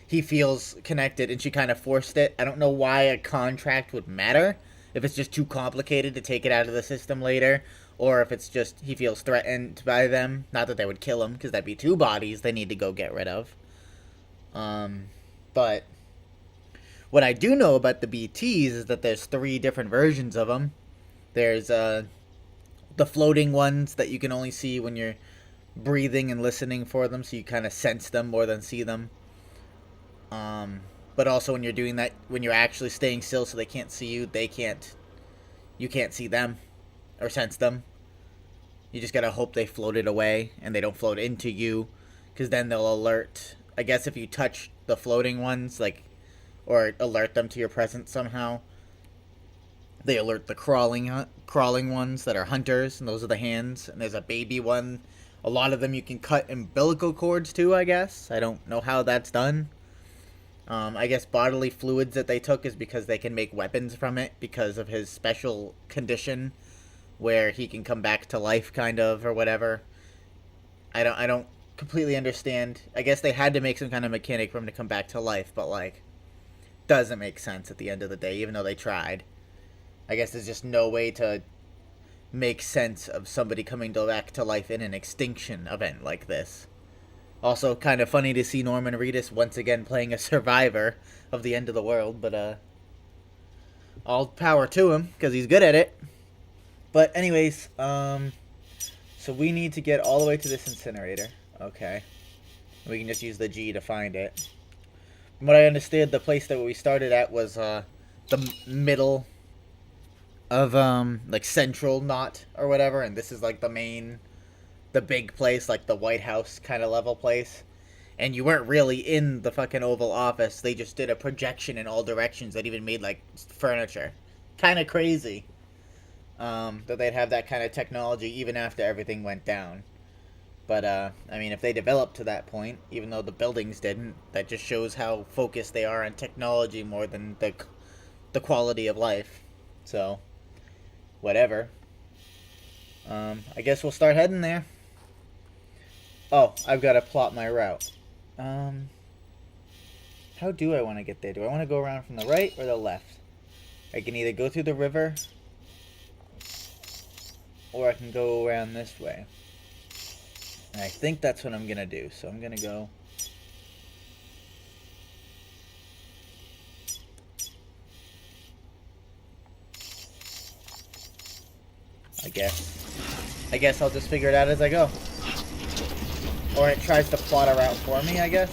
he feels connected, and she kind of forced it. I don't know why a contract would matter if it's just too complicated to take it out of the system later, or if it's just he feels threatened by them. Not that they would kill him, because that'd be two bodies they need to go get rid of. But what I do know about the BTs is that there's 3 different versions of them. There's the floating ones that you can only see when you're breathing and listening for them, so you kind of sense them more than see them. But also when you're doing that, when you're actually staying still so they can't see you, you can't see them or sense them. You just gotta hope they floated away and they don't float into you, because then they'll alert. I guess if you touch the floating ones, like, or alert them to your presence somehow, they alert the crawling ones that are hunters, and those are the hands. And there's a baby one. A lot of them you can cut umbilical cords too, I guess. I don't know how that's done. I guess bodily fluids that they took is because they can make weapons from it because of his special condition where he can come back to life, kind of, or whatever. I don't completely understand. I guess they had to make some kind of mechanic for him to come back to life, but like, doesn't make sense at the end of the day, even though they tried. I guess there's just no way to make sense of somebody coming back to life in an extinction event like this. Also, kind of funny to see Norman Reedus once again playing a survivor of the end of the world, but all power to him, because he's good at it. But anyways, so we need to get all the way to this incinerator. Okay. We can just use the G to find it. From what I understood, the place that we started at was the middle of like Central Knot or whatever, and this is like the big place, like the White House kind of level place. And you weren't really in the fucking Oval Office. They just did a projection in all directions that even made like furniture. Kind of crazy that they'd have that kind of technology even after everything went down. But I mean, if they developed to that point, even though the buildings didn't, that just shows how focused they are on technology more than the quality of life. So whatever. I guess we'll start heading there. Oh, I've got to plot my route. How do I want to get there? Do I want to go around from the right or the left? I can either go through the river, or I can go around this way. And I think that's what I'm going to do. So I'm going to go... I guess I'll just figure it out as I go. Or it tries to plot a route for me, I guess.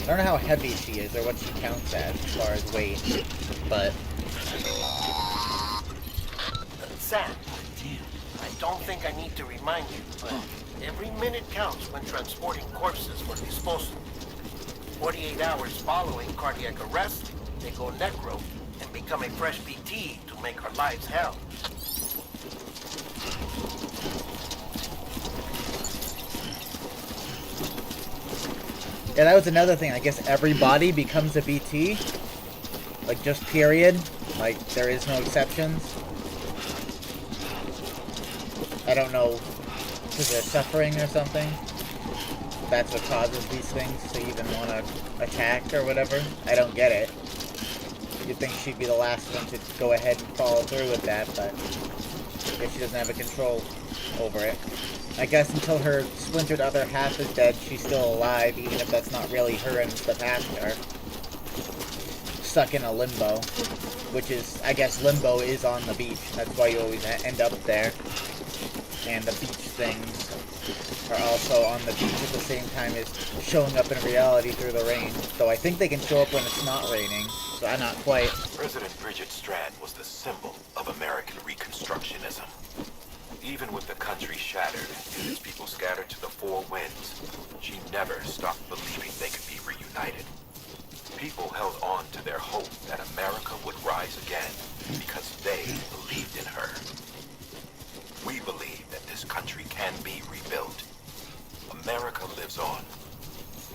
I don't know how heavy she is or what she counts as far as weight, but... Sam, I don't think I need to remind you, but every minute counts when transporting corpses for disposal. 48 hours following cardiac arrest, they go necro and become a fresh BT to make our lives hell. Yeah, that was another thing. I guess everybody becomes a BT. Like, just period. Like, there is no exceptions. I don't know, because they're suffering or something. that's what causes these things to even want to attack or whatever. I don't get it. You'd think she'd be the last one to go ahead and follow through with that, but I guess she doesn't have a control over it. I guess until her splintered other half is dead, she's still alive, even if that's not really her and the past her. Stuck in a limbo, which is, I guess limbo is on the beach. That's why you always end up there. And the beach things are also on the beach at the same time as showing up in reality through the rain. So I think they can show up when it's not raining, so I'm not quite. President Bridget Strand was the symbol of American Reconstructionism. Even with the country shattered and its people scattered to the four winds, she never stopped believing they could be reunited. People held on to their hope that America would rise again because they believed in her. We believe that this country can be rebuilt. America lives on,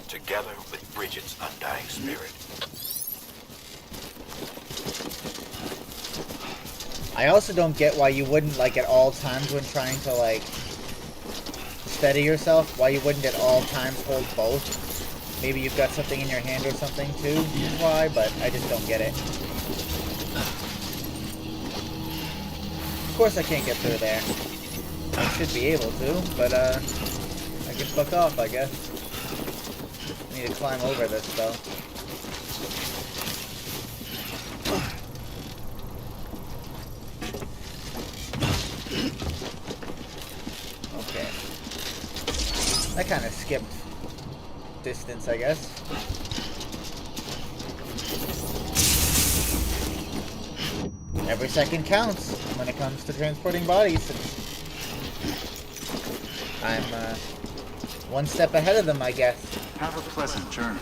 together with Bridget's undying spirit. I also don't get why you wouldn't, like, at all times when trying to, like, steady yourself, why you wouldn't at all times hold both. Maybe you've got something in your hand or something, too, why, but I just don't get it. Of course I can't get through there. I should be able to, but, I can fuck off, I guess. I need to climb over this, though. Okay. That kind of skipped distance, I guess. Every second counts when it comes to transporting bodies. I'm one step ahead of them, I guess. Have a pleasant journey.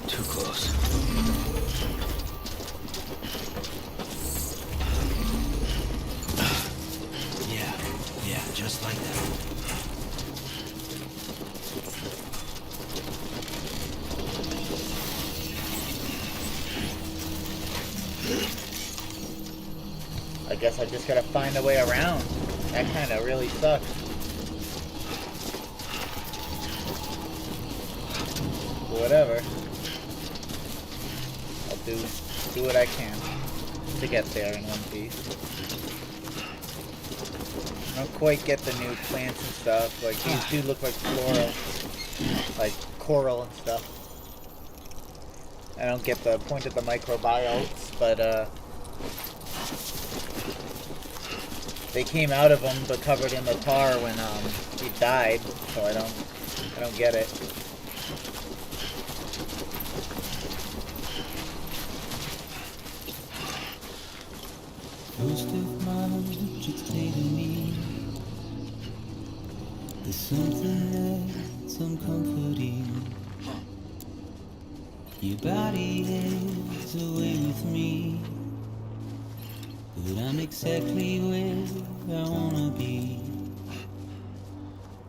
Too close. Yeah, just like that. I guess I just gotta find a way around. That kind of really sucks. Whatever. I'll do what I can to get there in one piece. I don't quite get the new plants and stuff. Like, these do look like floral, like coral and stuff. I don't get the point of the microbiotes, but they came out of him but covered in the tar when he died, so I don't get it. First of March, it's clear to me there's something that's uncomforting. Your body is away with me, but I'm exactly where I wanna be.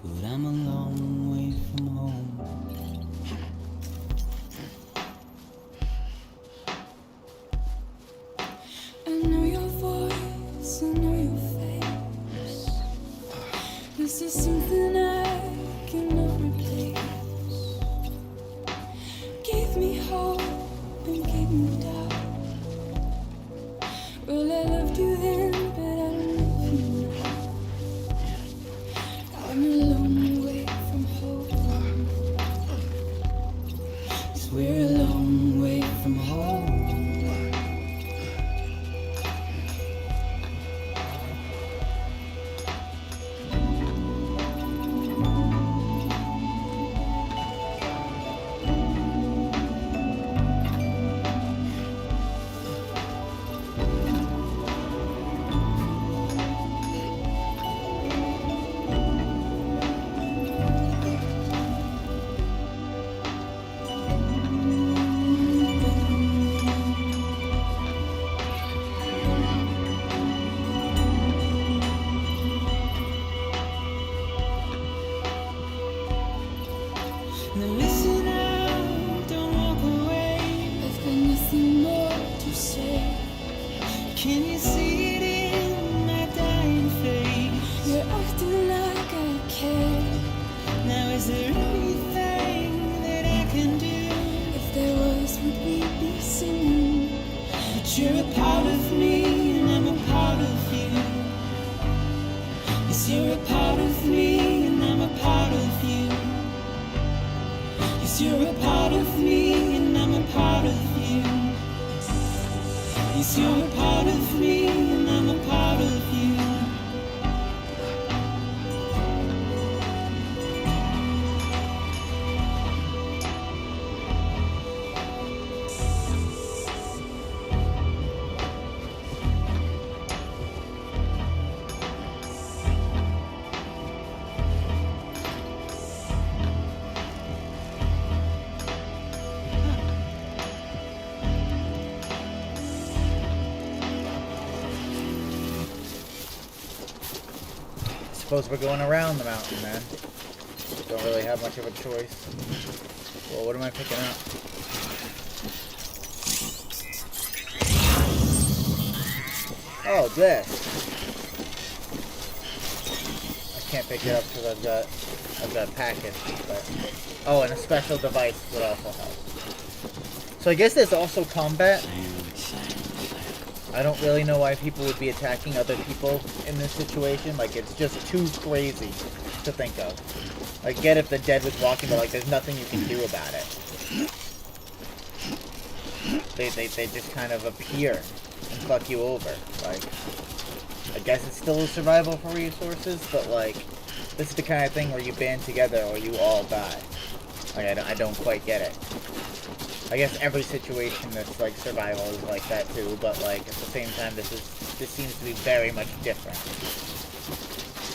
But I'm a long way from home. I know your voice, I know your face. This is something I cannot replace. Give me hope and give me doubt. Well, I loved you then, but I don't love you now. I'm a long way from home. 'Cause we're a long way from home. 'Cause you're a part of me and I'm a part of you. Suppose we're going around the mountain, man. Don't really have much of a choice. Well, what am I picking up? Oh, this. I can't pick it up because I've got a package. But oh, and a special device would also help. So I guess there's also combat. I don't really know why people would be attacking other people in this situation. Like, it's just too crazy to think of. I get if the dead was walking, but like, there's nothing you can do about it. They just kind of appear and fuck you over. Like, I guess it's still a survival for resources, but like, this is the kind of thing where you band together or you all die. Like, I don't quite get it. I guess every situation that's like survival is like that too, but like at the same time this seems to be very much different.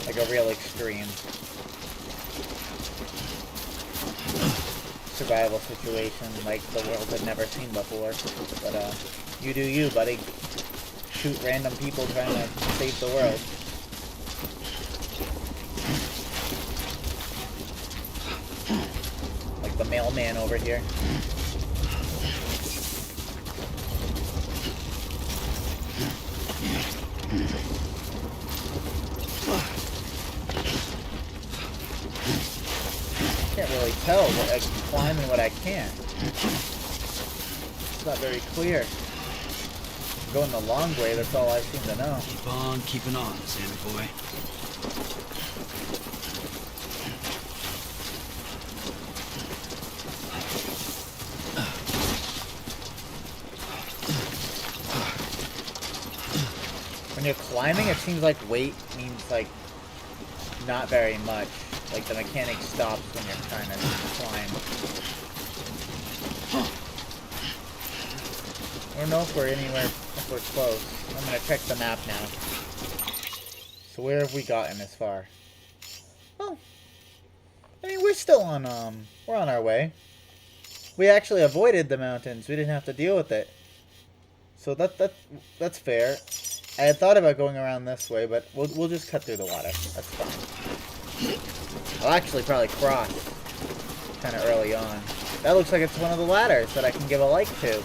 Like a real extreme survival situation like the world had never seen before. But you do you, buddy. Shoot random people trying to save the world. Like the mailman over here. Can't really tell what I can climb and what I can't. It's not very clear. I'm going the long way, that's all I seem to know. Keep on keeping on, Sammy boy. When you're climbing, it seems like weight means like not very much. Like the mechanic stops when you're trying to climb. I don't know if we're anywhere, if we're close. I'm gonna check the map now. So where have we gotten this far? Oh, I mean we're still on we're on our way. We actually avoided the mountains. We didn't have to deal with it. So that's fair. I had thought about going around this way, but we'll just cut through the water. That's fine. I'll actually probably cross kind of early on. That looks like it's one of the ladders that I can give a like to.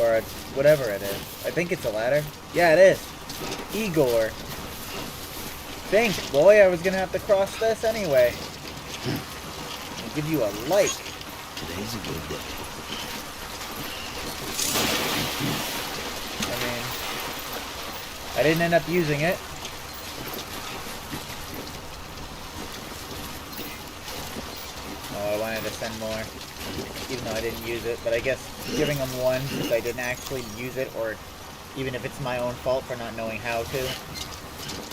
Or whatever it is. I think it's a ladder. Yeah, it is. Igor. Think, boy, I was going to have to cross this anyway. I'll give you a like. Today's a good day. I mean, I didn't end up using it. Oh, I wanted to send more, even though I didn't use it. But I guess giving them one since I didn't actually use it, or even if it's my own fault for not knowing how to,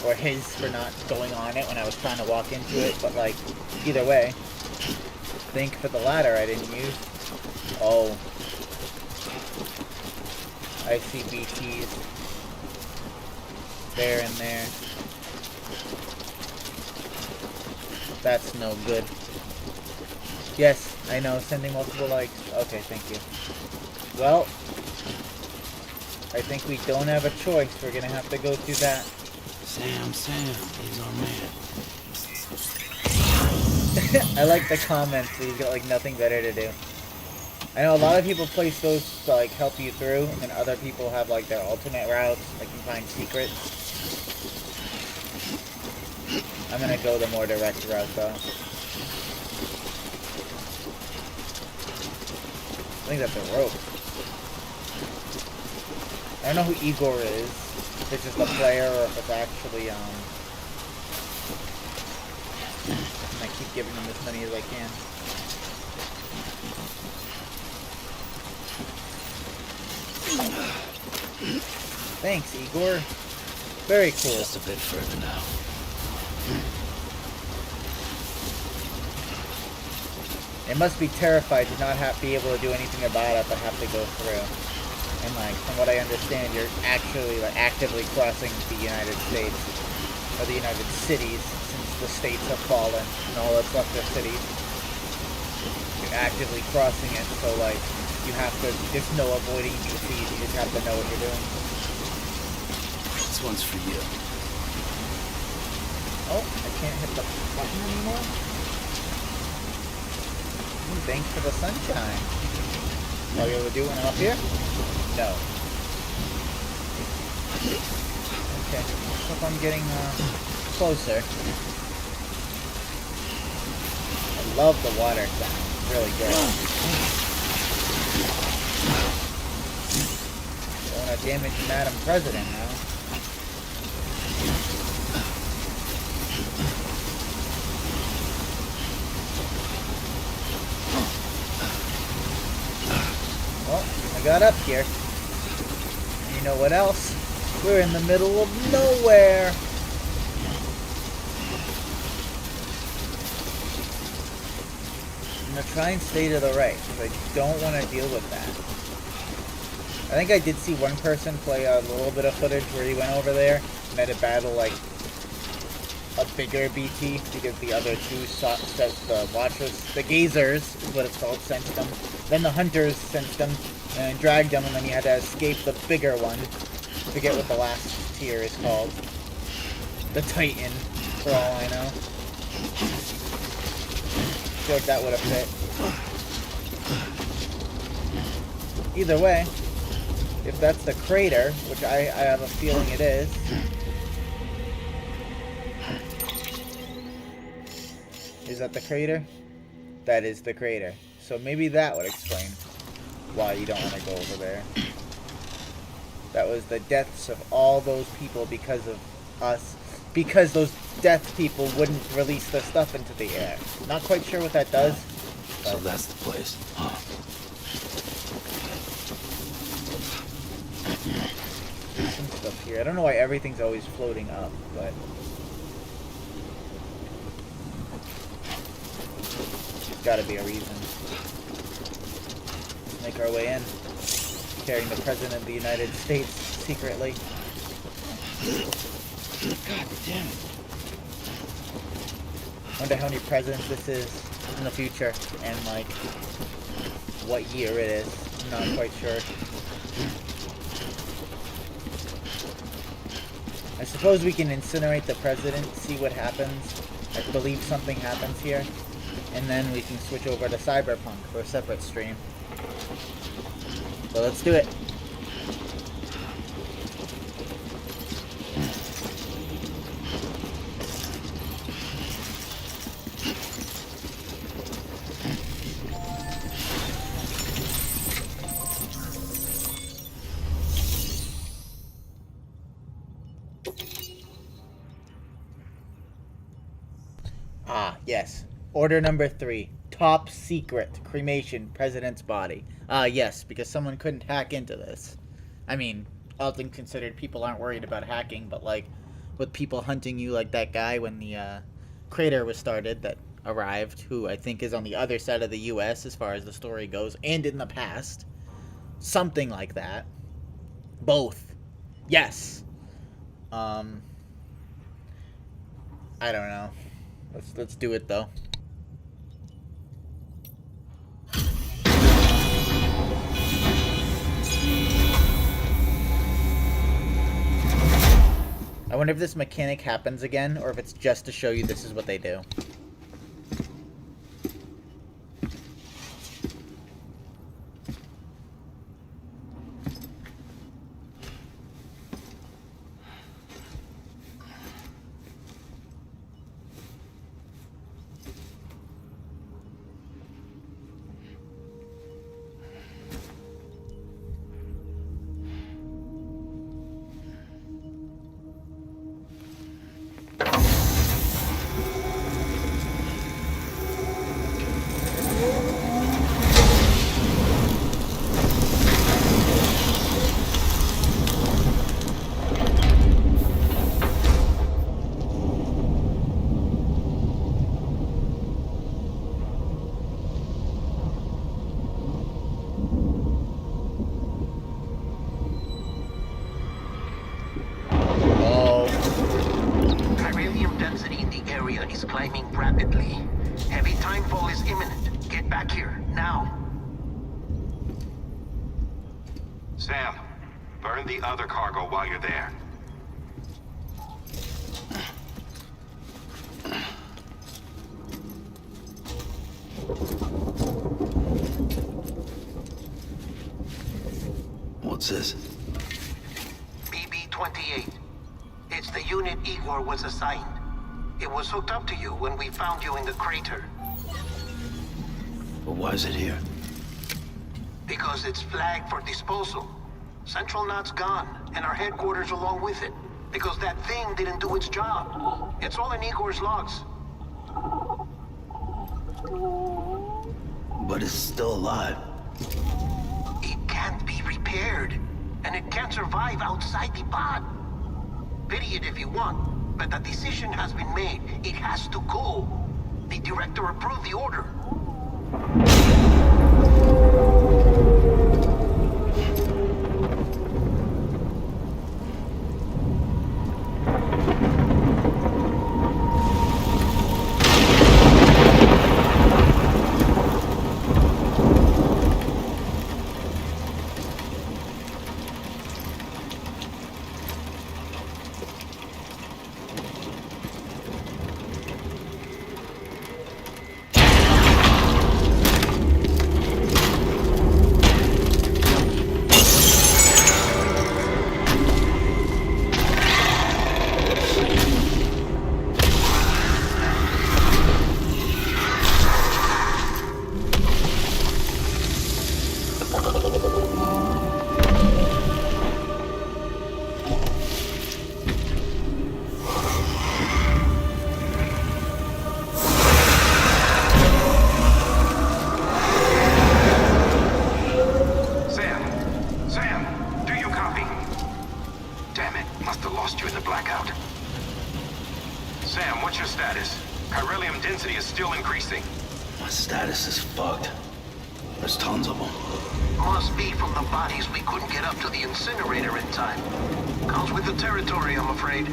or his for not going on it when I was trying to walk into it. But like, either way, think for the ladder I didn't use. Oh, I see BTs. There and there. That's no good. Yes, I know, sending multiple likes. Okay, thank you. Well, I think we don't have a choice. We're gonna have to go through that. Sam, he's our man. I like the comments, so you've got like nothing better to do. I know a lot of people place those to like help you through, and other people have like their alternate routes, like you find secrets. I'm gonna go the more direct route though. I think that's a rope. I don't know who Igor is. If it's just a player or if it's actually, I keep giving him as many as I can. Thanks, Igor. Very cool. Just a bit further now. They must be terrified to not be able to do anything about it, but have to go through. And like, from what I understand, you're actually like actively crossing the United States, or the United Cities, since the states have fallen and all that's left are cities. You're actively crossing it, so like, you have to. There's no avoiding DCs. You just have to know what you're doing. This one's for you. Oh, I can't hit the button anymore? Thanks for the sunshine. Are you able to do one up here? No. Okay, let's hope I'm getting closer. I love the water sound. It's really good. Don't want to damage Madam President now. Well, I got up here. And you know what else? We're in the middle of nowhere. I'm gonna try and stay to the right, because I don't want to deal with that. I think I did see one person play a little bit of footage where he went over there and had to battle like a bigger BT because the other two the watchers, the gazers is what it's called, sensed them. Then the hunters sensed them and dragged them, and then you had to escape the bigger one. I forget what the last tier is called. The Titan, for all I know. I feel like that would have fit. Either way, if that's the crater, which I have a feeling it is. Is that the crater? That is the crater. So maybe that would explain why you don't want to go over there. That was the deaths of all those people because of us. Because those death people wouldn't release their stuff into the air. Not quite sure what that does. So that's the place, huh? There's some stuff here. I don't know why everything's always floating up, but... there's gotta be a reason. Let's make our way in. Carrying the President of the United States secretly. God damn it. Wonder how many presidents this is in the future, and like what year it is. I'm not quite sure. I suppose we can incinerate the president, see what happens. I believe something happens here. And then we can switch over to Cyberpunk for a separate stream. So let's do it. Ah, yes. Order number 3. Top secret cremation president's body. Ah, yes, because someone couldn't hack into this. I mean, all things considered, people aren't worried about hacking, but like, with people hunting you like that guy when the crater was started that arrived, who I think is on the other side of the US as far as the story goes, and in the past. Something like that. Both. Yes. I don't know. Let's do it though. I wonder if this mechanic happens again, or if it's just to show you this is what they do. is climbing rapidly. Heavy timefall is imminent. Get back here, now. Sam, burn the other cargo while you're there. What's this? BB-28. It's the unit Igor was assigned. It was hooked up to you when we found you in the crater. But why is it here? Because it's flagged for disposal. Central Knot's gone, and our headquarters along with it. Because that thing didn't do its job. It's all in Igor's logs. But it's still alive. It can't be repaired, and it can't survive outside the pod. Pity it if you want, but the decision has been made. It has to go. The director approved the order. My status is fucked. There's tons of them. Must be from the bodies we couldn't get up to the incinerator in time. Comes with the territory, I'm afraid.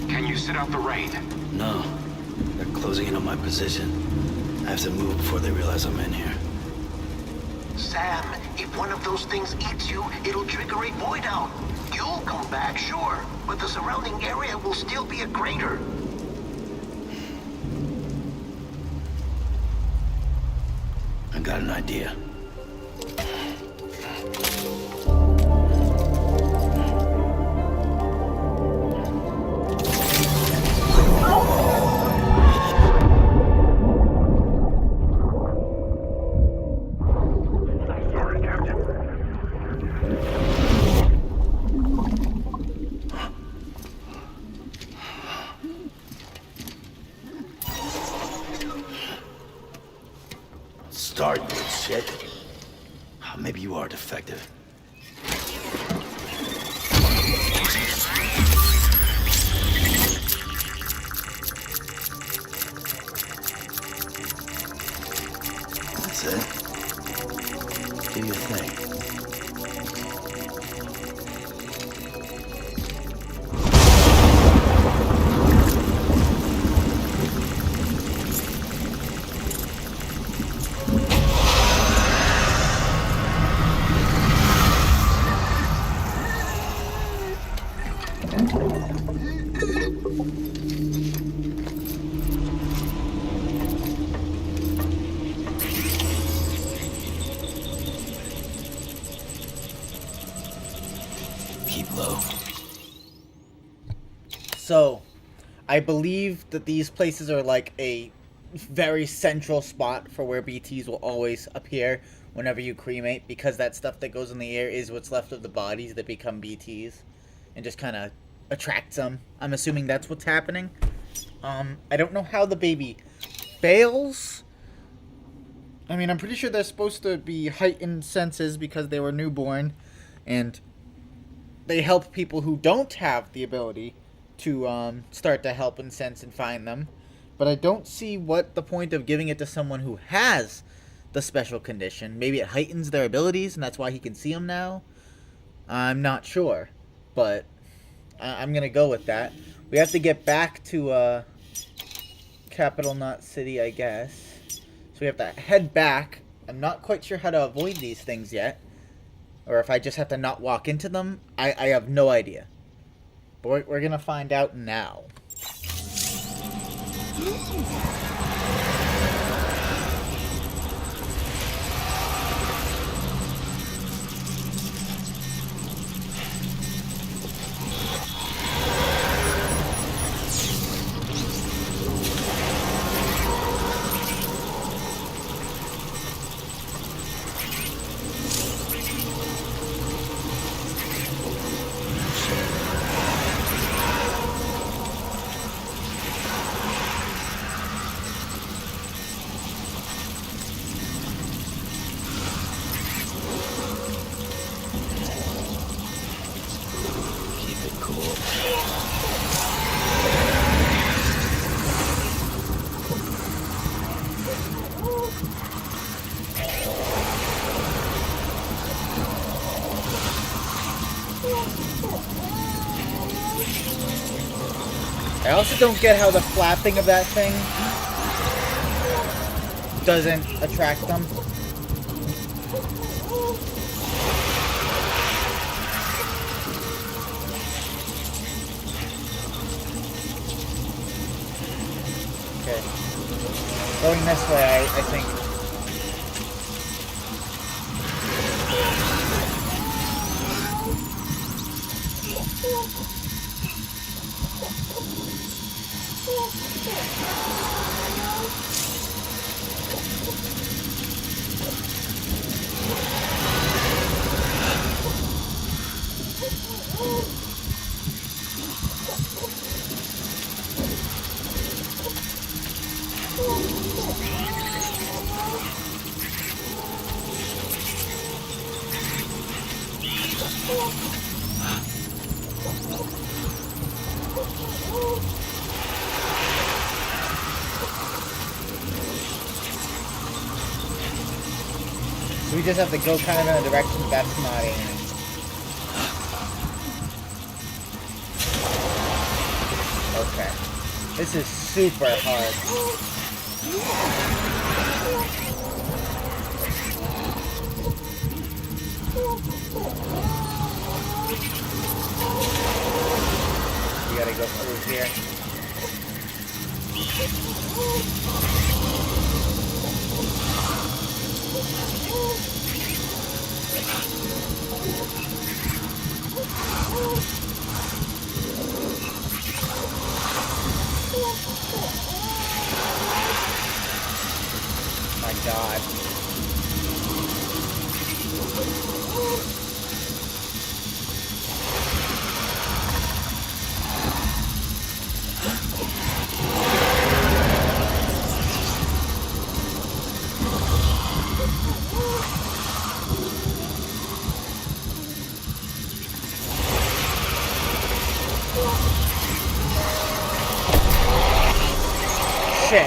Can you sit out the rain? No. They're closing in on my position. I have to move before they realize I'm in here. Sam, if one of those things eats you, it'll trigger a void out. You'll come back, sure, but the surrounding area will still be a crater. I got an idea. Start, you shit. Maybe you are defective. That's it. Do your thing. Keep low. So, I believe that these places are like a very central spot for where BTs will always appear whenever you cremate, because that stuff that goes in the air is what's left of the bodies that become BTs and just kind of attracts them. I'm assuming that's what's happening. I don't know how the baby fails. I mean, I'm pretty sure they're supposed to be heightened senses because they were newborn, and they help people who don't have the ability to start to help and sense and find them. But I don't see what the point of giving it to someone who has the special condition. Maybe it heightens their abilities, and that's why he can see them now. I'm not sure, but I'm gonna go with that. We have to get back to capital, not city, I guess. So we have to head back. I'm not quite sure how to avoid these things yet. Or if I just have to not walk into them. I have no idea. But we're gonna find out now. I also don't get how the flapping of that thing doesn't attract them. Okay. Going this way, I think. So we just have to go kind of in a direction that's not aiming. Okay. This is super hard. You gotta go through here. My God. Shit.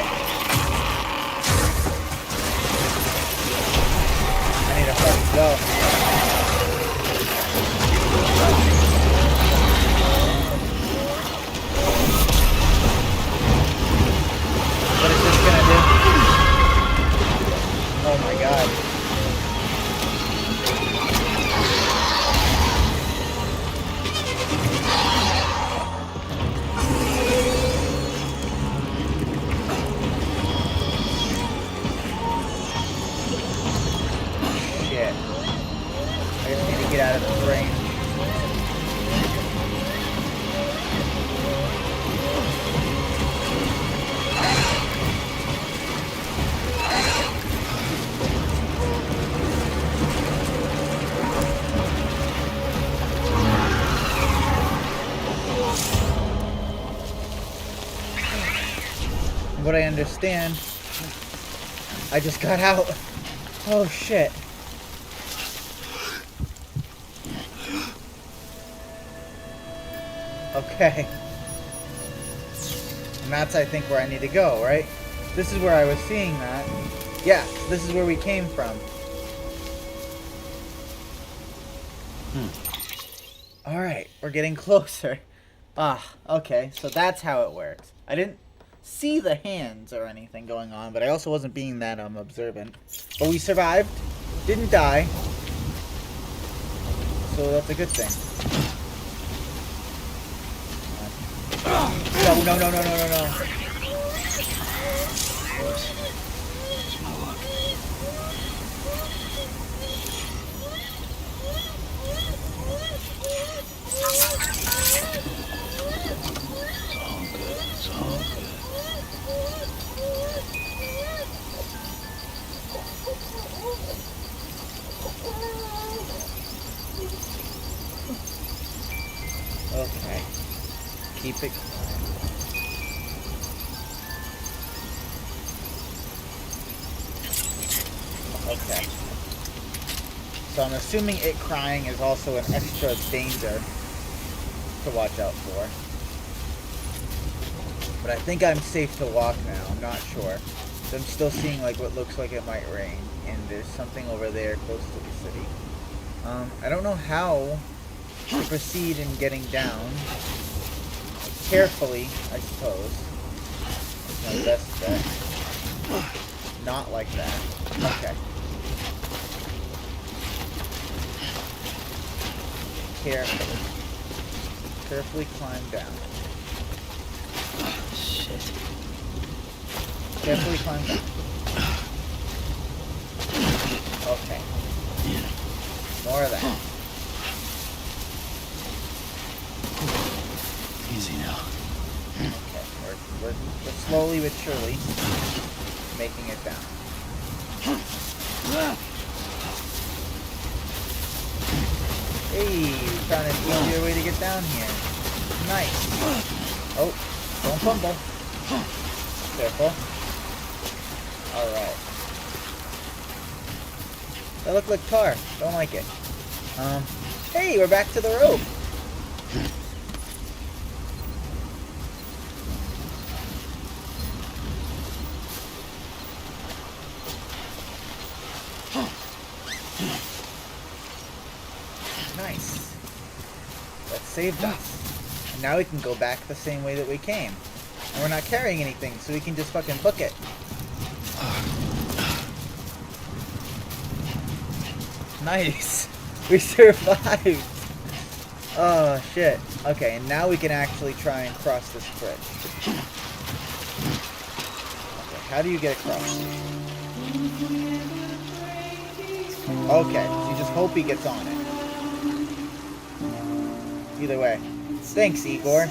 I need to fucking go. What is this gonna do? Oh my God. Shit. I just need to get out of the frame. What I understand, I just got out. Oh shit. Okay. And that's, I think, where I need to go, right? This is where I was seeing that. Yeah, this is where we came from. Alright, we're getting closer. Ah, okay, so that's how it works. I didn't see the hands or anything going on, but I also wasn't being that observant. But we survived, didn't die, so that's a good thing. No, no, no, no, no, no, no. Okay. Keep it quiet. Okay. So I'm assuming it crying is also an extra danger to watch out for. But I think I'm safe to walk now. I'm not sure. So I'm still seeing like what looks like it might rain. And there's something over there close to the city. I don't know how to proceed in getting down. Carefully, I suppose. It's my best bet. Not like that. Okay. Carefully climb down. Shit. Carefully climb down. Okay. More of that. Easy now. Okay, we're slowly but surely making it down. Hey, we found an easier way to get down here. Nice. Oh, don't fumble. Careful. Alright. That looked like tar. Don't like it. Hey, we're back to the rope. Nice. That saved us. And now we can go back the same way that we came. And we're not carrying anything, so we can just fucking book it. Nice. We survived. Oh, shit. Okay, and now we can actually try and cross this bridge. Okay, how do you get across? Okay, so you just hope he gets on it. Either way. Thanks, Igor.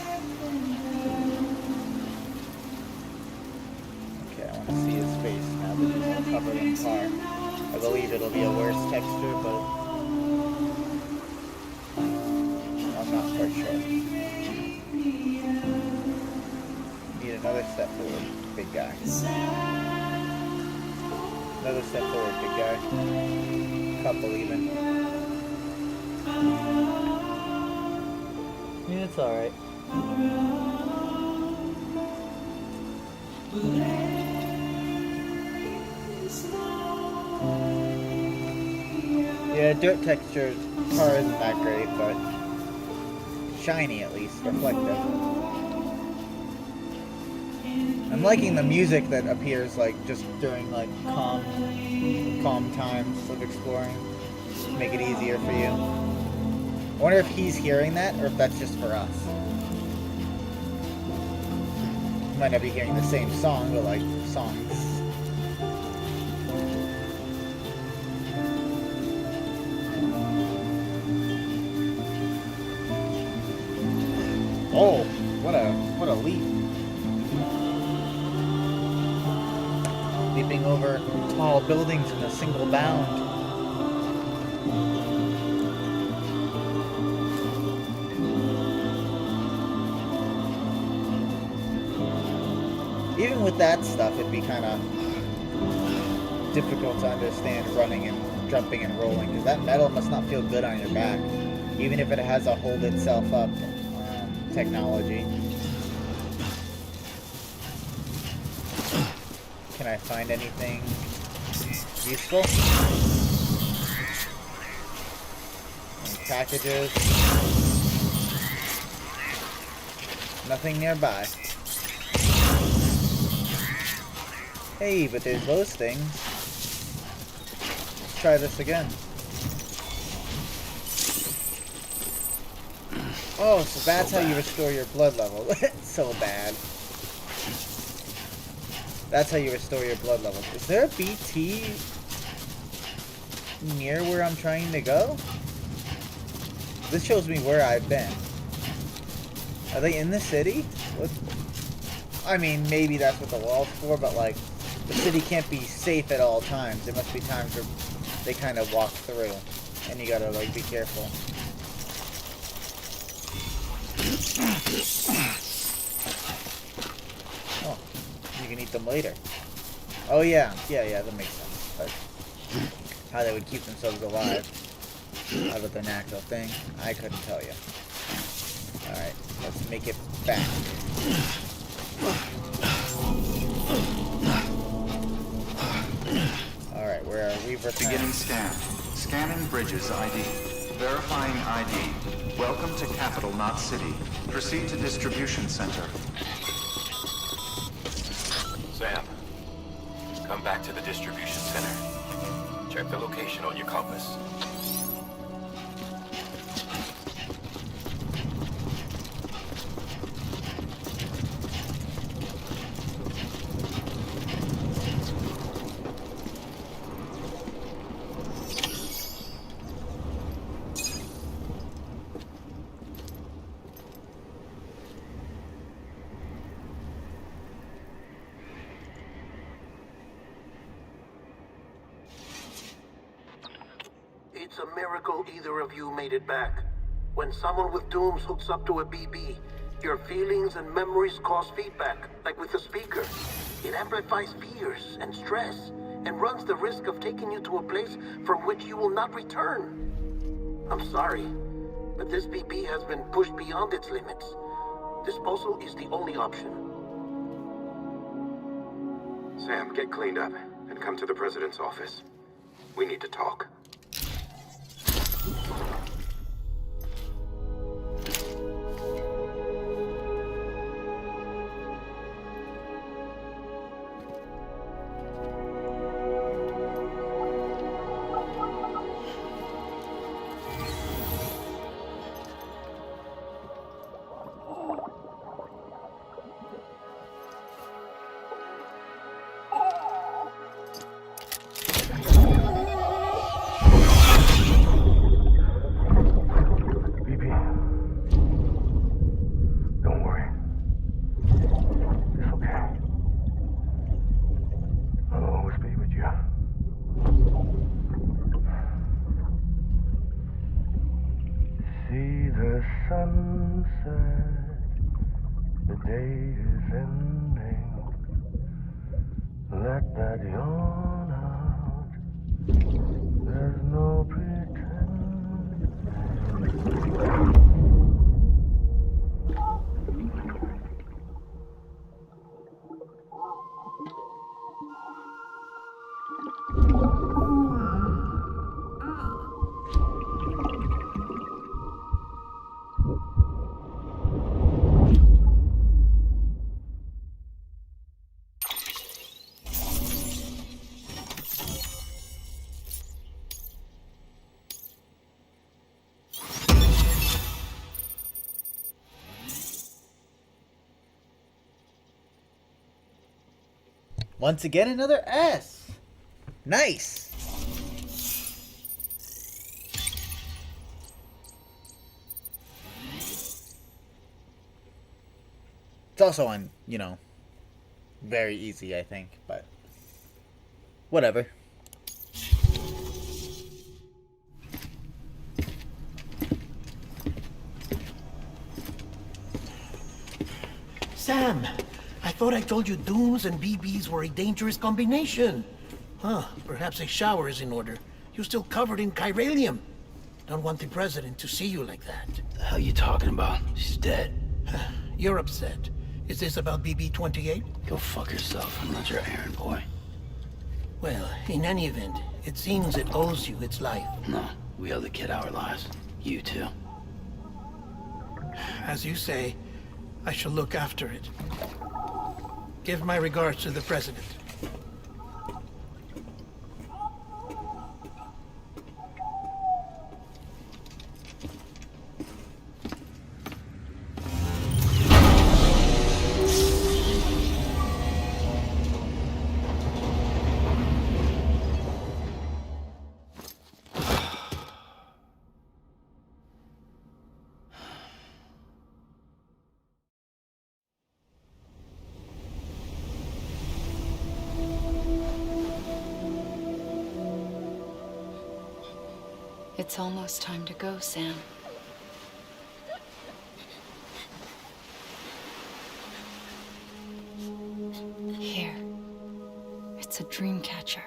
Okay, I want to see his face now that he's all covered in tar. I believe it'll be a worse texture, but I'm not quite sure. Need another step forward, big guy. Another step forward, big guy. Couple even. Yeah, it's alright. Yeah, dirt texture car isn't that great, but shiny at least, reflective. I'm liking the music that appears like just during like calm times of exploring. Make it easier for you. I wonder if he's hearing that or if that's just for us. Might not be hearing the same song, but like songs. Oh, what a leap. Leaping over tall buildings in a single bound. Even with that stuff, it'd be kind of difficult to understand running and jumping and rolling, because that metal must not feel good on your back, even if it has a hold itself up technology. Can I find anything useful? Any packages? Nothing nearby. Hey, but there's those things. Let's try this again. Oh, so that's how you restore your blood level. So bad. That's how you restore your blood levels. Is there a BT near where I'm trying to go? This shows me where I've been. Are they in the city? What? I mean, maybe that's what the wall's for, but like, the city can't be safe at all times. There must be times where they kind of walk through, and you gotta like be careful. Oh, you can eat them later. Oh yeah, that makes sense. But how they would keep themselves alive out of the natural thing, I couldn't tell you. Alright, let's make it back. Alright, where are we? Beginning scan. Scanning bridges ID. Verifying ID. Welcome to Capital, not City. Proceed to Distribution Center. Sam, come back to the distribution center. Check the location on your compass. It's a miracle either of you made it back. When someone with dooms hooks up to a BB, your feelings and memories cause feedback, like with a speaker. It amplifies fears and stress, and runs the risk of taking you to a place from which you will not return. I'm sorry, but this BB has been pushed beyond its limits. Disposal is the only option. Sam, get cleaned up and come to the president's office. We need to talk. Once again, another S. Nice. It's also on, very easy, I think, but whatever. Sam, I thought I told you dooms and BBs were a dangerous combination. Huh, perhaps a shower is in order. You're still covered in chiralium. Don't want the president to see you like that. The hell you talking about? She's dead. You're upset. Is this about BB-28? Go fuck yourself. I'm not your errand boy. Well, in any event, it seems it owes you its life. No, we owe the kid our lives. You too. As you say, I shall look after it. Give my regards to the president. It's almost time to go, Sam. Here. It's a dream catcher.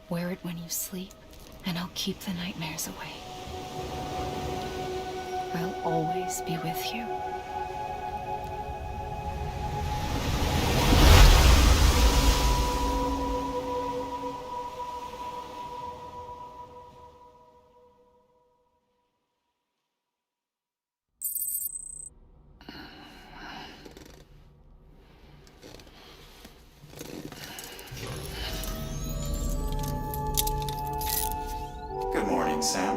Wear it when you sleep, and I'll keep the nightmares away. I'll always be with you. Good morning, Sam.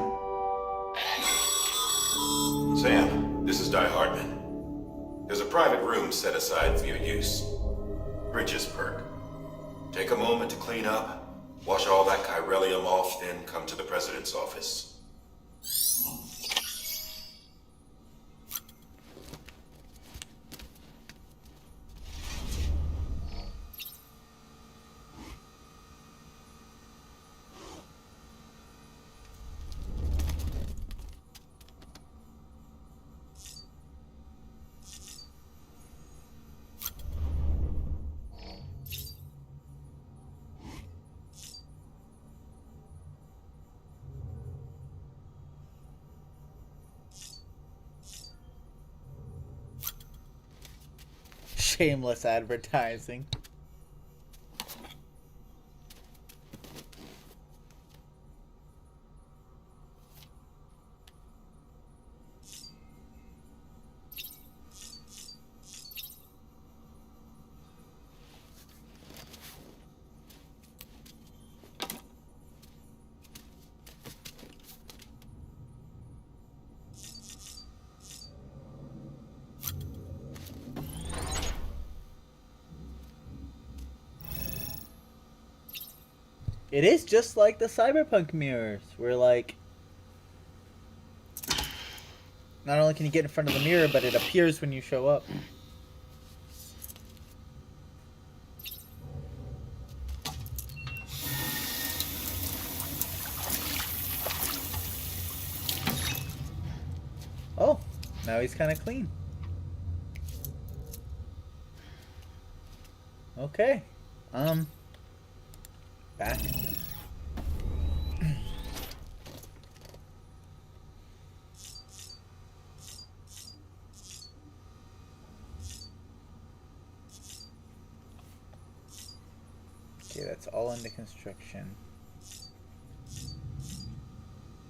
Sam, this is Di Hartman. There's a private room set aside for your use. Bridges perk. Take a moment to clean up, wash all that chiralium off, then come to the President's office. Shameless advertising. It is just like the Cyberpunk mirrors, where like not only can you get in front of the mirror, but it appears when you show up. Oh, now he's kind of clean. Okay. Back. Okay, that's all under construction.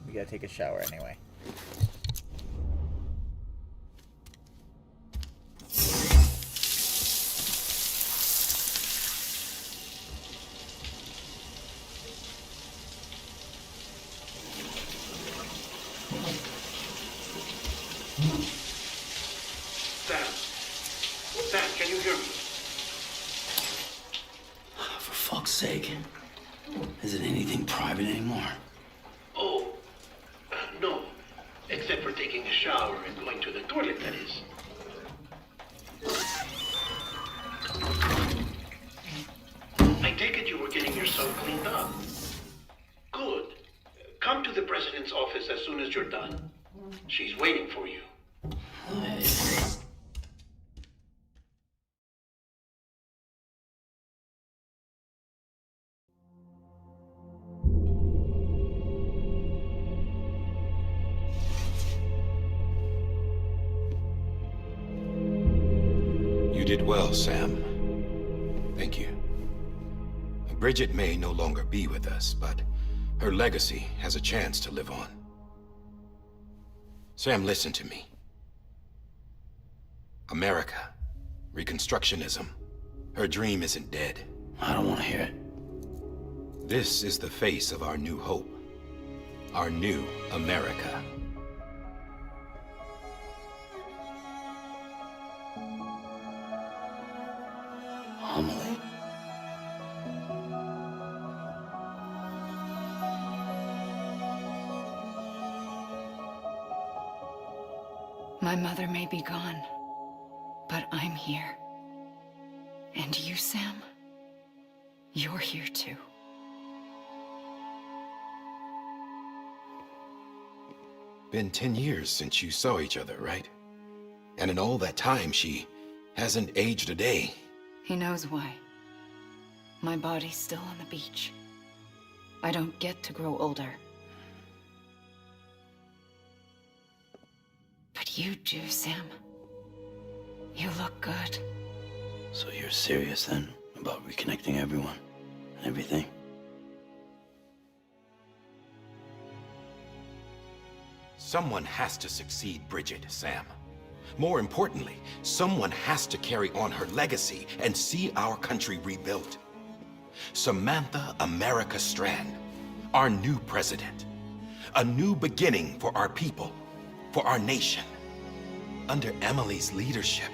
We gotta take a shower anyway. Sam, can you hear me? For fuck's sake. Is it anything private anymore? Oh, no. Except for taking a shower and going to the toilet, that is. I take it you were getting yourself cleaned up. Good. Come to the president's office as soon as you're done. She's waiting for you. You did well, Sam. Thank you. Bridget may no longer be with us, but her legacy has a chance to live on. Sam, listen to me. America, Reconstructionism, her dream isn't dead. I don't want to hear it. This is the face of our new hope. Our new America. Amelie. My mother may be gone, but I'm here. And you, Sam, you're here too. Been 10 years since you saw each other, right? And in all that time, she hasn't aged a day. He knows why. My body's still on the beach. I don't get to grow older. But you do, Sam. You look good. So you're serious then about reconnecting everyone and everything? Someone has to succeed Bridget, Sam. More importantly, someone has to carry on her legacy and see our country rebuilt. Samantha America Strand, our new president. A new beginning for our people, for our nation. Under Emily's leadership,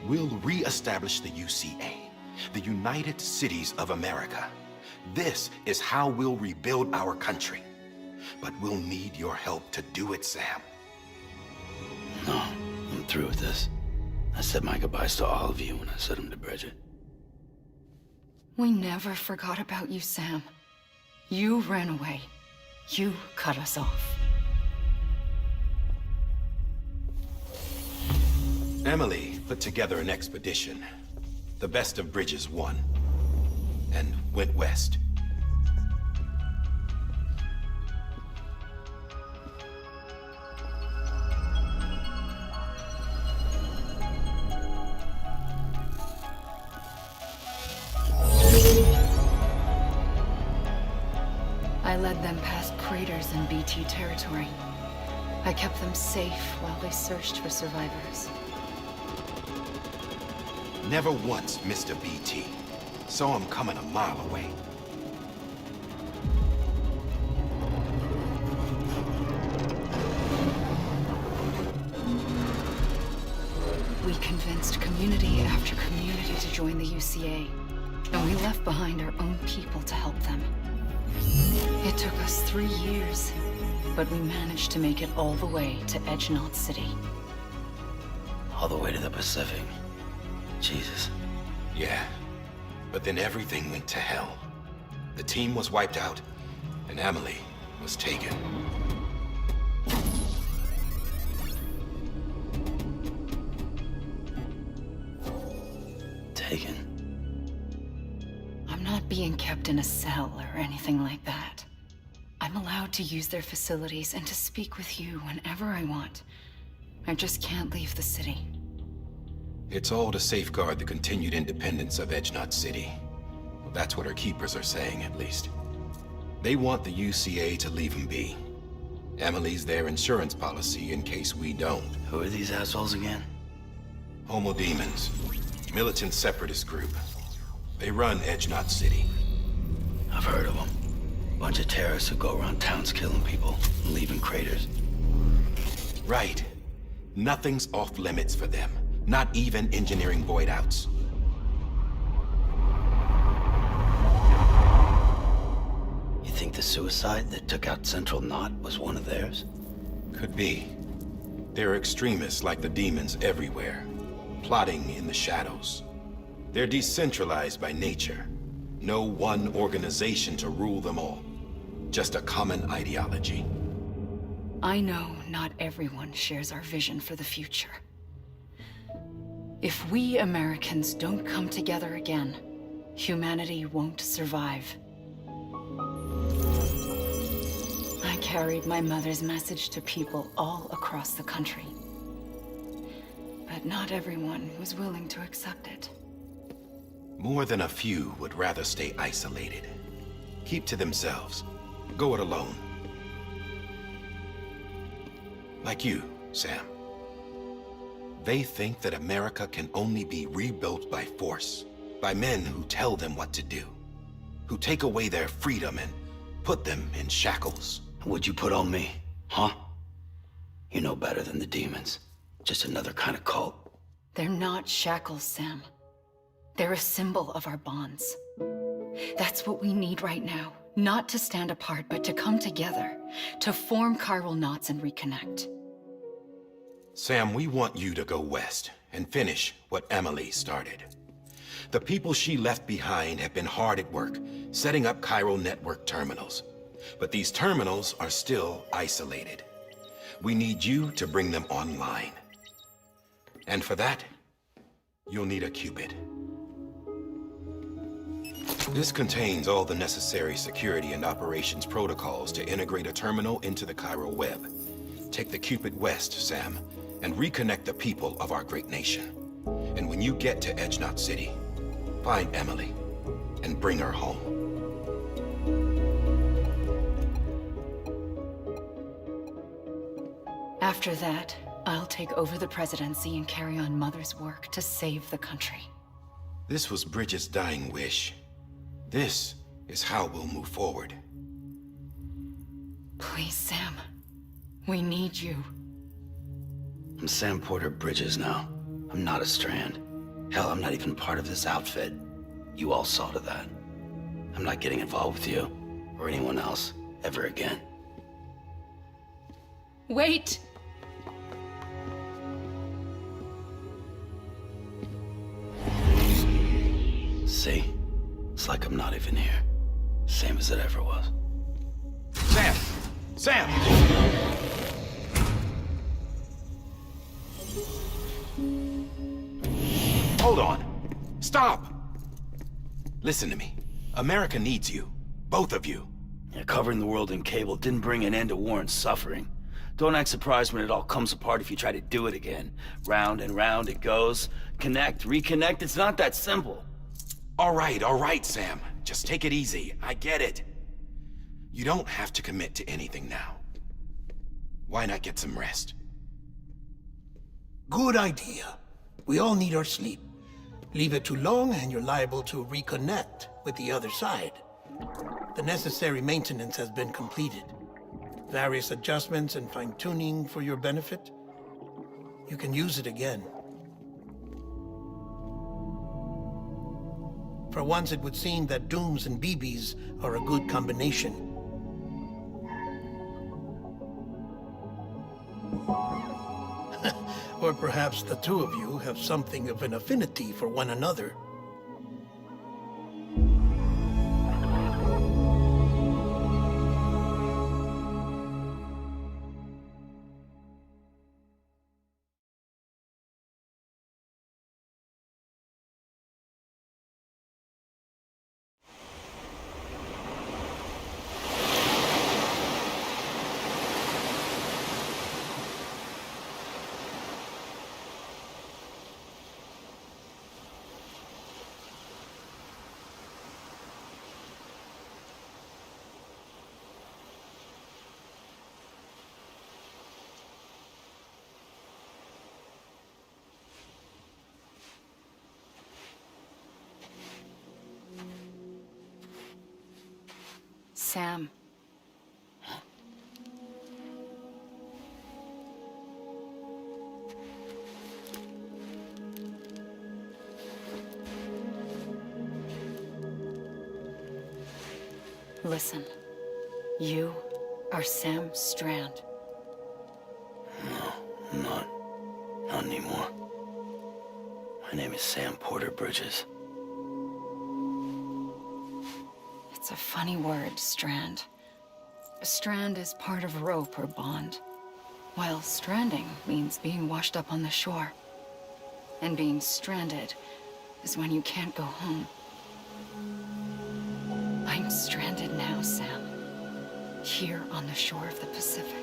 we'll re-establish the UCA, the United Cities of America. This is how we'll rebuild our country. But we'll need your help to do it, Sam. No, I'm through with this. I said my goodbyes to all of you when I said them to Bridget. We never forgot about you, Sam. You ran away. You cut us off. Emily put together an expedition. The best of Bridges won. And went west. I led them past craters in BT territory. I kept them safe while they searched for survivors. Never once missed a BT. Saw him coming a mile away. We convinced community after community to join the UCA, and we left behind our own people to help them. It took us 3 years, but we managed to make it all the way to Edge-Knot City. All the way to the Pacific. Jesus. Yeah, but then everything went to hell. The team was wiped out, and Emily was taken. Taken? I'm not being kept in a cell or anything like that. I'm allowed to use their facilities and to speak with you whenever I want. I just can't leave the city. It's all to safeguard the continued independence of Edge-Knot City. Well, that's what our keepers are saying, at least. They want the UCA to leave them be. Emily's their insurance policy in case we don't. Who are these assholes again? Homo Demons. Militant separatist group. They run Edge-Knot City. I've heard of them. Bunch of terrorists who go around towns killing people and leaving craters. Right. Nothing's off limits for them. Not even engineering void outs. You think the suicide that took out Central Knot was one of theirs? Could be. There are extremists like the demons everywhere, plotting in the shadows. They're decentralized by nature. No one organization to rule them all. Just a common ideology. I know not everyone shares our vision for the future. If we Americans don't come together again, humanity won't survive. I carried my mother's message to people all across the country. But not everyone was willing to accept it. More than a few would rather stay isolated. Keep to themselves. Go it alone. Like you, Sam. They think that America can only be rebuilt by force, by men who tell them what to do, who take away their freedom and put them in shackles. What'd you put on me, huh? You know better than the demons. Just another kind of cult. They're not shackles, Sam. They're a symbol of our bonds. That's what we need right now. Not to stand apart, but to come together, to form chiral knots and reconnect. Sam, we want you to go west and finish what Emily started. The people she left behind have been hard at work, setting up chiral network terminals. But these terminals are still isolated. We need you to bring them online. And for that, you'll need a qubit. This contains all the necessary security and operations protocols to integrate a terminal into the chiral web. Take the qubit west, Sam, and reconnect the people of our great nation. And when you get to Edge Knot City, find Emily and bring her home. After that, I'll take over the presidency and carry on Mother's work to save the country. This was Bridget's dying wish. This is how we'll move forward. Please, Sam. We need you. I'm Sam Porter Bridges now. I'm not a Strand. Hell, I'm not even part of this outfit. You all saw to that. I'm not getting involved with you, or anyone else, ever again. Wait! See? It's like I'm not even here. Same as it ever was. Sam! Sam! Hold on. Stop! Listen to me. America needs you. Both of you. Yeah, covering the world in cable didn't bring an end to war and suffering. Don't act surprised when it all comes apart if you try to do it again. Round and round it goes. Connect, reconnect, it's not that simple. All right, Sam. Just take it easy. I get it. You don't have to commit to anything now. Why not get some rest? Good idea. We all need our sleep. Leave it too long and you're liable to reconnect with the other side. The necessary maintenance has been completed. Various adjustments and fine-tuning for your benefit. You can use it again. For once, it would seem that Dooms and BBs are a good combination. Or perhaps the two of you have something of an affinity for one another. Sam. Listen. You are Sam Strand. No, I'm not. Not anymore. My name is Sam Porter Bridges. It's a funny word, Strand. A strand is part of rope or bond, while stranding means being washed up on the shore. And being stranded is when you can't go home. I'm stranded now, Sam. Here on the shore of the Pacific.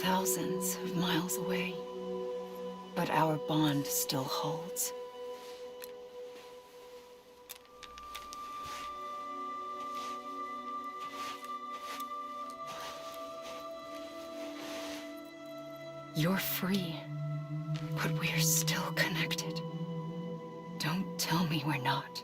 Thousands of miles away, but our bond still holds. You're free, but we're still connected. Don't tell me we're not.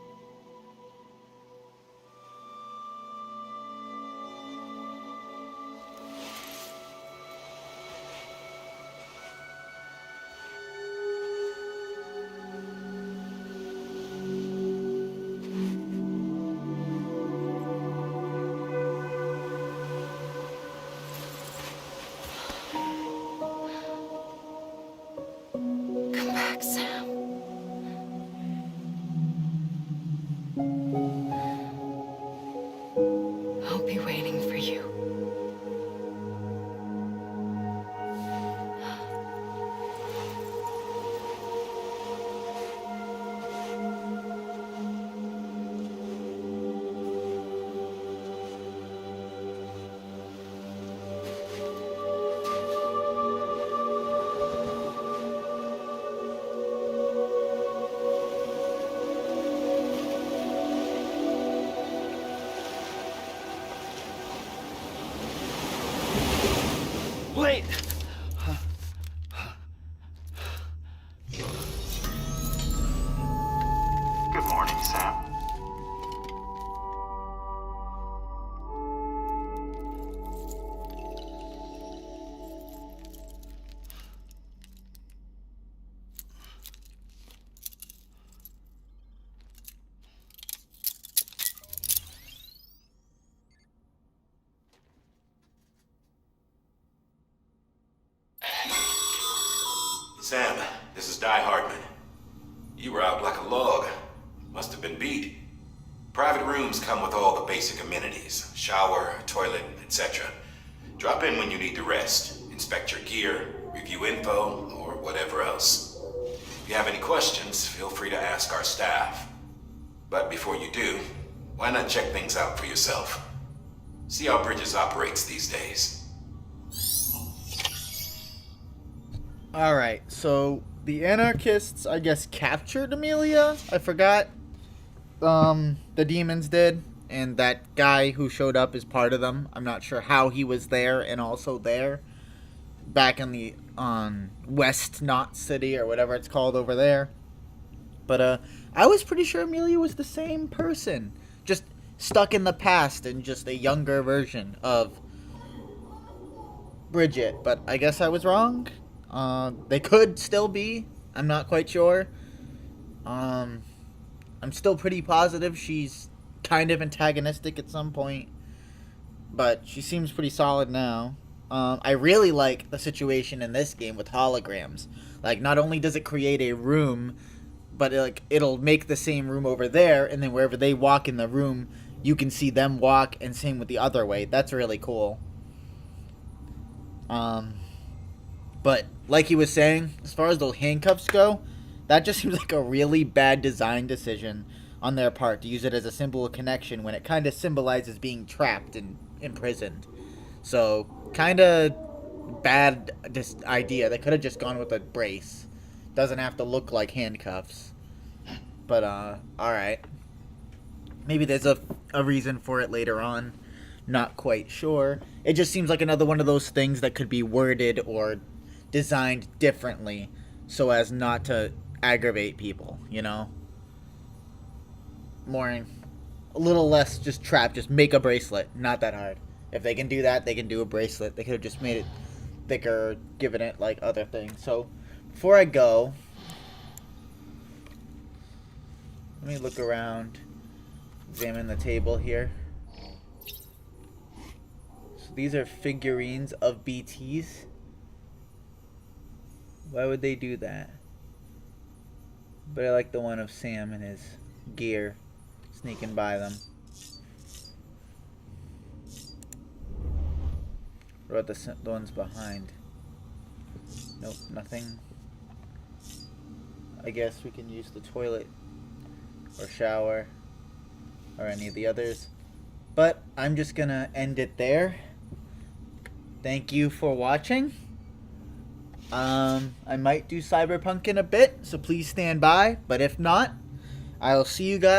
Come back, Sam. Wait! Good morning, Sam. Sam, this is Di Hartman. You were out like a log. Must have been beat. Private rooms come with all the basic amenities. Shower, toilet, etc. Drop in when you need to rest. Inspect your gear, review info, or whatever else. If you have any questions, feel free to ask our staff. But before you do, why not check things out for yourself? See how Bridges operates these days. Alright, so the anarchists, I guess, captured Amelia? I forgot. The demons did. And that guy who showed up is part of them. I'm not sure how he was there and also there. Back in the, West Knot City or whatever it's called over there. But, I was pretty sure Amelia was the same person. Just stuck in the past and just a younger version of Bridget. But I guess I was wrong. They could still be. I'm not quite sure. I'm still pretty positive she's kind of antagonistic at some point. But she seems pretty solid now. I really like the situation in this game with holograms. Like, not only does it create a room, but it'll make the same room over there, and then wherever they walk in the room, you can see them walk, and same with the other way. That's really cool. But like he was saying, as far as those handcuffs go, that just seems like a really bad design decision on their part to use it as a symbol of connection when it kind of symbolizes being trapped and imprisoned. So, kind of bad idea. They could have just gone with a brace. Doesn't have to look like handcuffs. But, alright. Maybe there's a reason for it later on. Not quite sure. It just seems like another one of those things that could be worded or designed differently so as not to aggravate people, you know? More, a little less just trapped, just make a bracelet. Not that hard. If they can do that, they can do a bracelet. They could have just made it thicker, given it like other things. So, before I go, let me look around, examine the table here. So these are figurines of BTs. Why would they do that? But I like the one of Sam and his gear sneaking by them. What about the ones behind? Nope, nothing. I guess we can use the toilet or shower or any of the others. But I'm just gonna end it there. Thank you for watching. I might do Cyberpunk in a bit, so please stand by. But if not, I'll see you guys